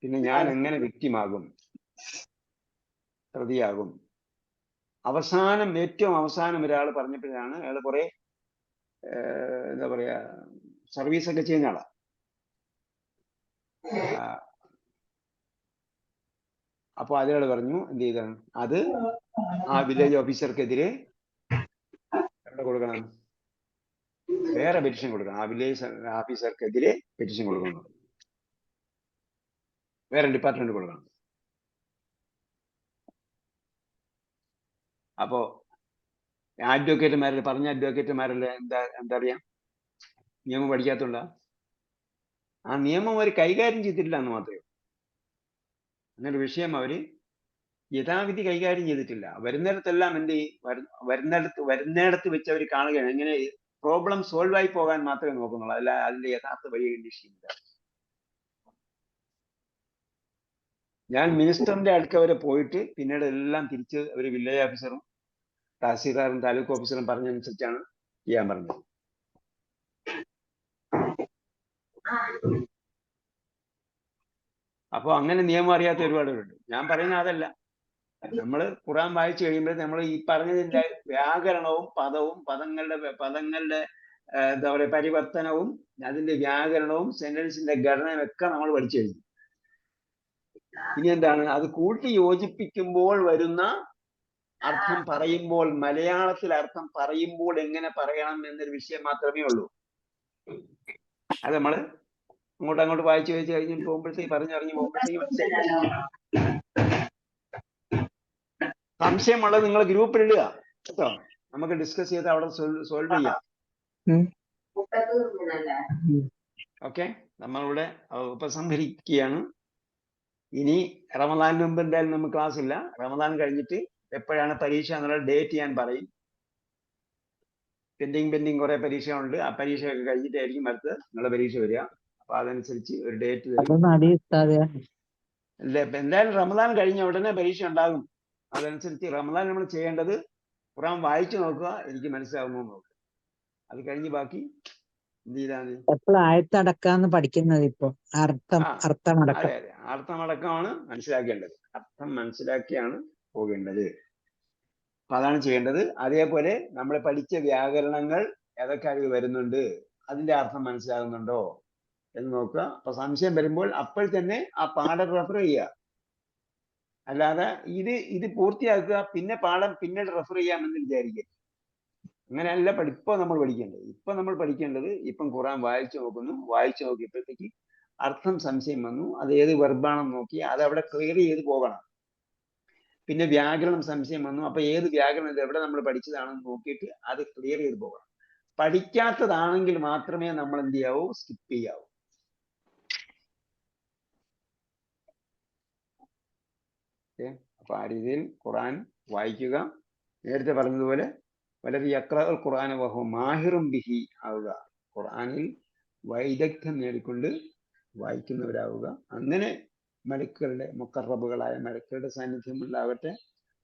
പിന്നെ ഞാൻ എങ്ങനെ വിക്ടിമാകും, പ്രതിയാകും? ഏറ്റവും അവസാനം ഒരാൾ പറഞ്ഞപ്പോഴാണ്, അയാൾ കുറെ എന്താ പറയാ സർവീസൊക്കെ ചെയ്യുന്ന ആളാ. അപ്പൊ അയാൾ പറഞ്ഞു എന്ത് ചെയ്താണ്, അത് ആ വില്ലേജ് ഓഫീസർക്കെതിരെ എവിടെ കൊടുക്കണം, വേറെ പെറ്റീഷൻ കൊടുക്കണം. ആ വില്ലേജ് ഓഫീസർക്കെതിരെ പെറ്റീഷൻ കൊടുക്കണം, വേറെ ഡിപ്പാർട്ട്മെന്റ് കൊടുക്കണം. അപ്പോ പറഞ്ഞ അഡ്വക്കേറ്റുമാരല്ലേ എന്താ അറിയാം, നിയമം പഠിക്കാത്തോണ്ട ആ നിയമം അവർ കൈകാര്യം ചെയ്തിട്ടില്ല എന്ന് മാത്രമേ. അങ്ങനെ വിഷയം അവര് യഥാവിധി കൈകാര്യം ചെയ്തിട്ടില്ല. വരുന്നിടത്തെല്ലാം എന്ത് വരുന്നിടത്ത് വെച്ച് അവർ കാണുകയാണ്. എങ്ങനെ പ്രോബ്ലം സോൾവ് ആയി പോകാൻ മാത്രമേ നോക്കുന്നുള്ളൂ, അല്ല അതിന്റെ യഥാർത്ഥ വഴി അന്വേഷിക്കുന്നില്ല. ഞാൻ മിനിസ്റ്ററിന്റെ അടുക്ക വരെ പോയിട്ട് പിന്നീട് എല്ലാം തിരിച്ച് ഒരു വില്ലേജ് ഓഫീസറും തഹസീൽദാറും താലൂക്ക് ഓഫീസറും പറഞ്ഞനുസരിച്ചാണ് ചെയ്യാൻ പറഞ്ഞത്. അപ്പൊ അങ്ങനെ നിയമം അറിയാത്ത ഒരുപാട് പേരുണ്ട്. ഞാൻ പറയുന്ന അതല്ല, നമ്മൾ ഖുർആൻ വായിച്ചു കഴിയുമ്പോൾ നമ്മൾ ഈ പറഞ്ഞതിന്റെ വ്യാകരണവും പദങ്ങളുടെ എന്താ പറയുക പരിവർത്തനവും അതിന്റെ വ്യാകരണവും സെന്റൻസിന്റെ ഘടനയും ഒക്കെ നമ്മൾ പഠിച്ചു കഴിഞ്ഞു. ഇനി എന്താണ്, അത് കൂട്ടി യോജിപ്പിക്കുമ്പോൾ വരുന്ന അർത്ഥം പറയുമ്പോൾ, മലയാളത്തിൽ അർത്ഥം പറയുമ്പോൾ എങ്ങനെ പറയണം എന്നൊരു വിഷയം മാത്രമേ ഉള്ളൂ. അത് നമ്മള് അങ്ങോട്ട് വായിച്ചു കഴിഞ്ഞ് പോകുമ്പോഴത്തേക്ക് പറഞ്ഞിറങ്ങി പോകുമ്പോഴത്തേക്ക് മനസ്സിലായി. സംശയമുള്ളത് നിങ്ങൾ ഗ്രൂപ്പിൽ ഇടുക കേട്ടോ, നമുക്ക് ഡിസ്കസ് ചെയ്ത് അവിടെ സോൾവ് ചെയ്യാം. ഓക്കെ, നമ്മളിവിടെ ഉപസംഹരിക്കുകയാണ്. ഇനി റമദാനിന് മുമ്പ് എന്തായാലും നമുക്ക് ക്ലാസ് ഇല്ല. റമദാൻ കഴിഞ്ഞിട്ട് എപ്പോഴാണ് പരീക്ഷ എന്നുള്ള ഡേറ്റ് ഞാൻ പറയും. പെൻഡിങ് കുറെ പരീക്ഷകളുണ്ട്. ആ പരീക്ഷയൊക്കെ കഴിഞ്ഞിട്ടായിരിക്കും അടുത്ത് നിങ്ങളുടെ പരീക്ഷ വരിക. അപ്പൊ അതനുസരിച്ച് ഒരു ഡേറ്റ് തരും. എന്തായാലും റമദാൻ കഴിഞ്ഞ ഉടനെ പരീക്ഷ ഉണ്ടാകും. അതനുസരിച്ച് റമദാൻ നമ്മൾ ചെയ്യേണ്ടത് ഖുർആൻ വായിച്ചു നോക്കുക, എനിക്ക് മനസ്സിലാവുന്നു നോക്കുക. അത് കഴിഞ്ഞ് ബാക്കി എന്ത് ചെയ്താണ് ആയത്തടക്കാന്ന് പഠിക്കുന്നത്. ഇപ്പൊ അർത്ഥമടക്കമാണ് മനസ്സിലാക്കേണ്ടത്. അർത്ഥം മനസ്സിലാക്കിയാണ് പോകേണ്ടത്. അപ്പൊ അതാണ് ചെയ്യേണ്ടത്. അതേപോലെ നമ്മൾ പഠിച്ച വ്യാകരണങ്ങൾ ഏതൊക്കെ അതിൽ വരുന്നുണ്ട്, അതിന്റെ അർത്ഥം മനസ്സിലാകുന്നുണ്ടോ എന്ന് നോക്കുക. അപ്പൊ സംശയം വരുമ്പോൾ അപ്പോൾ തന്നെ ആ പാഠം റെഫർ ചെയ്യുക. അല്ലാതെ ഇത് പൂർത്തിയാക്കുക, പിന്നെ പാഠം പിന്നീട് റെഫർ ചെയ്യാമെന്ന് വിചാരിക്കുക. അങ്ങനെയല്ല ഇപ്പൊ നമ്മൾ പഠിക്കേണ്ടത്. ഇപ്പം ഖുർആൻ വായിച്ചു നോക്കിയപ്പോഴത്തേക്ക് അർത്ഥം സംശയം വന്നു, അത് ഏത് വെർബാണെന്ന് നോക്കി അത് അവിടെ ക്ലിയർ ചെയ്ത് പോകണം. പിന്നെ വ്യാകരണം സംശയം വന്നു, അപ്പൊ ഏത് വ്യാകരണം എവിടെ നമ്മൾ പഠിച്ചതാണെന്ന് നോക്കിയിട്ട് അത് ക്ലിയർ ചെയ്ത് പോകണം. പഠിക്കാത്തതാണെങ്കിൽ മാത്രമേ നമ്മൾ എന്ത് ചെയ്യാവൂ, സ്കിപ്പ് ചെയ്യാവൂ. ഓക്കെ, അപ്പൊ ആ രീതിയിൽ ഖുർആൻ വായിക്കുക. നേരത്തെ പറഞ്ഞതുപോലെ വളരെ യഖ്റഉൽ ഖുർആന വഹുവ മാഹിറും ബിഹി ആവുക, ഖുർആനിൽ വൈദഗ്ധ്യം നേടിക്കൊണ്ട് വായിക്കുന്നവരാവുക. അങ്ങനെ മലക്കുകളുടെ മുഖറബുകളായ മലക്കുകളുടെ സാന്നിധ്യം ഉണ്ടാകട്ടെ.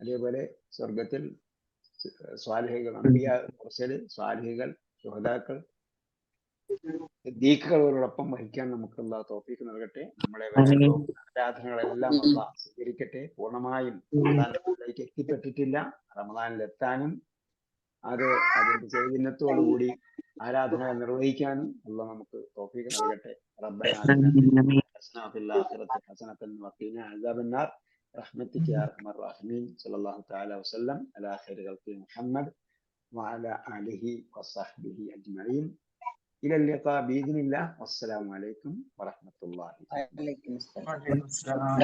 അതേപോലെ സ്വർഗത്തിൽ സ്വാലിഹികൾ, അമ്പിയ, മുർസല്, സ്വാലിഹികൾ, ശുഹദാക്കൾ, സിദ്ദീഖുകളോടൊപ്പം വഹിക്കാൻ നമുക്ക് അല്ലാഹു തൗഫീഖ് നൽകട്ടെ. നമ്മളെ ആരാധനകളെല്ലാം അല്ലാഹു സ്വീകരിക്കട്ടെ. പൂർണ്ണമായും റമദാനിലേക്ക് എത്തിപ്പെട്ടിട്ടില്ല, റമദാനിൽ എത്താനും അതിന്റെ ചൈതന്യത്തോടുകൂടി ആരാധനകൾ നിർവഹിക്കാനും അല്ലാഹു നമുക്ക് തൗഫീഖ് നൽകട്ടെ. റബ്ബനാ ആതിനാ ഫിൽ ആഖിറതി ഹസനതൻ വഖിനാ അദാബന്നാർ برحمتك يا ارحم الراحمين. صلى الله تعالى وسلم على خير خلق محمد وعلى اله وصحبه اجمعين. الى اللقاء باذن الله. والسلام عليكم ورحمه الله. വലൈക്കും അസ്സലാം.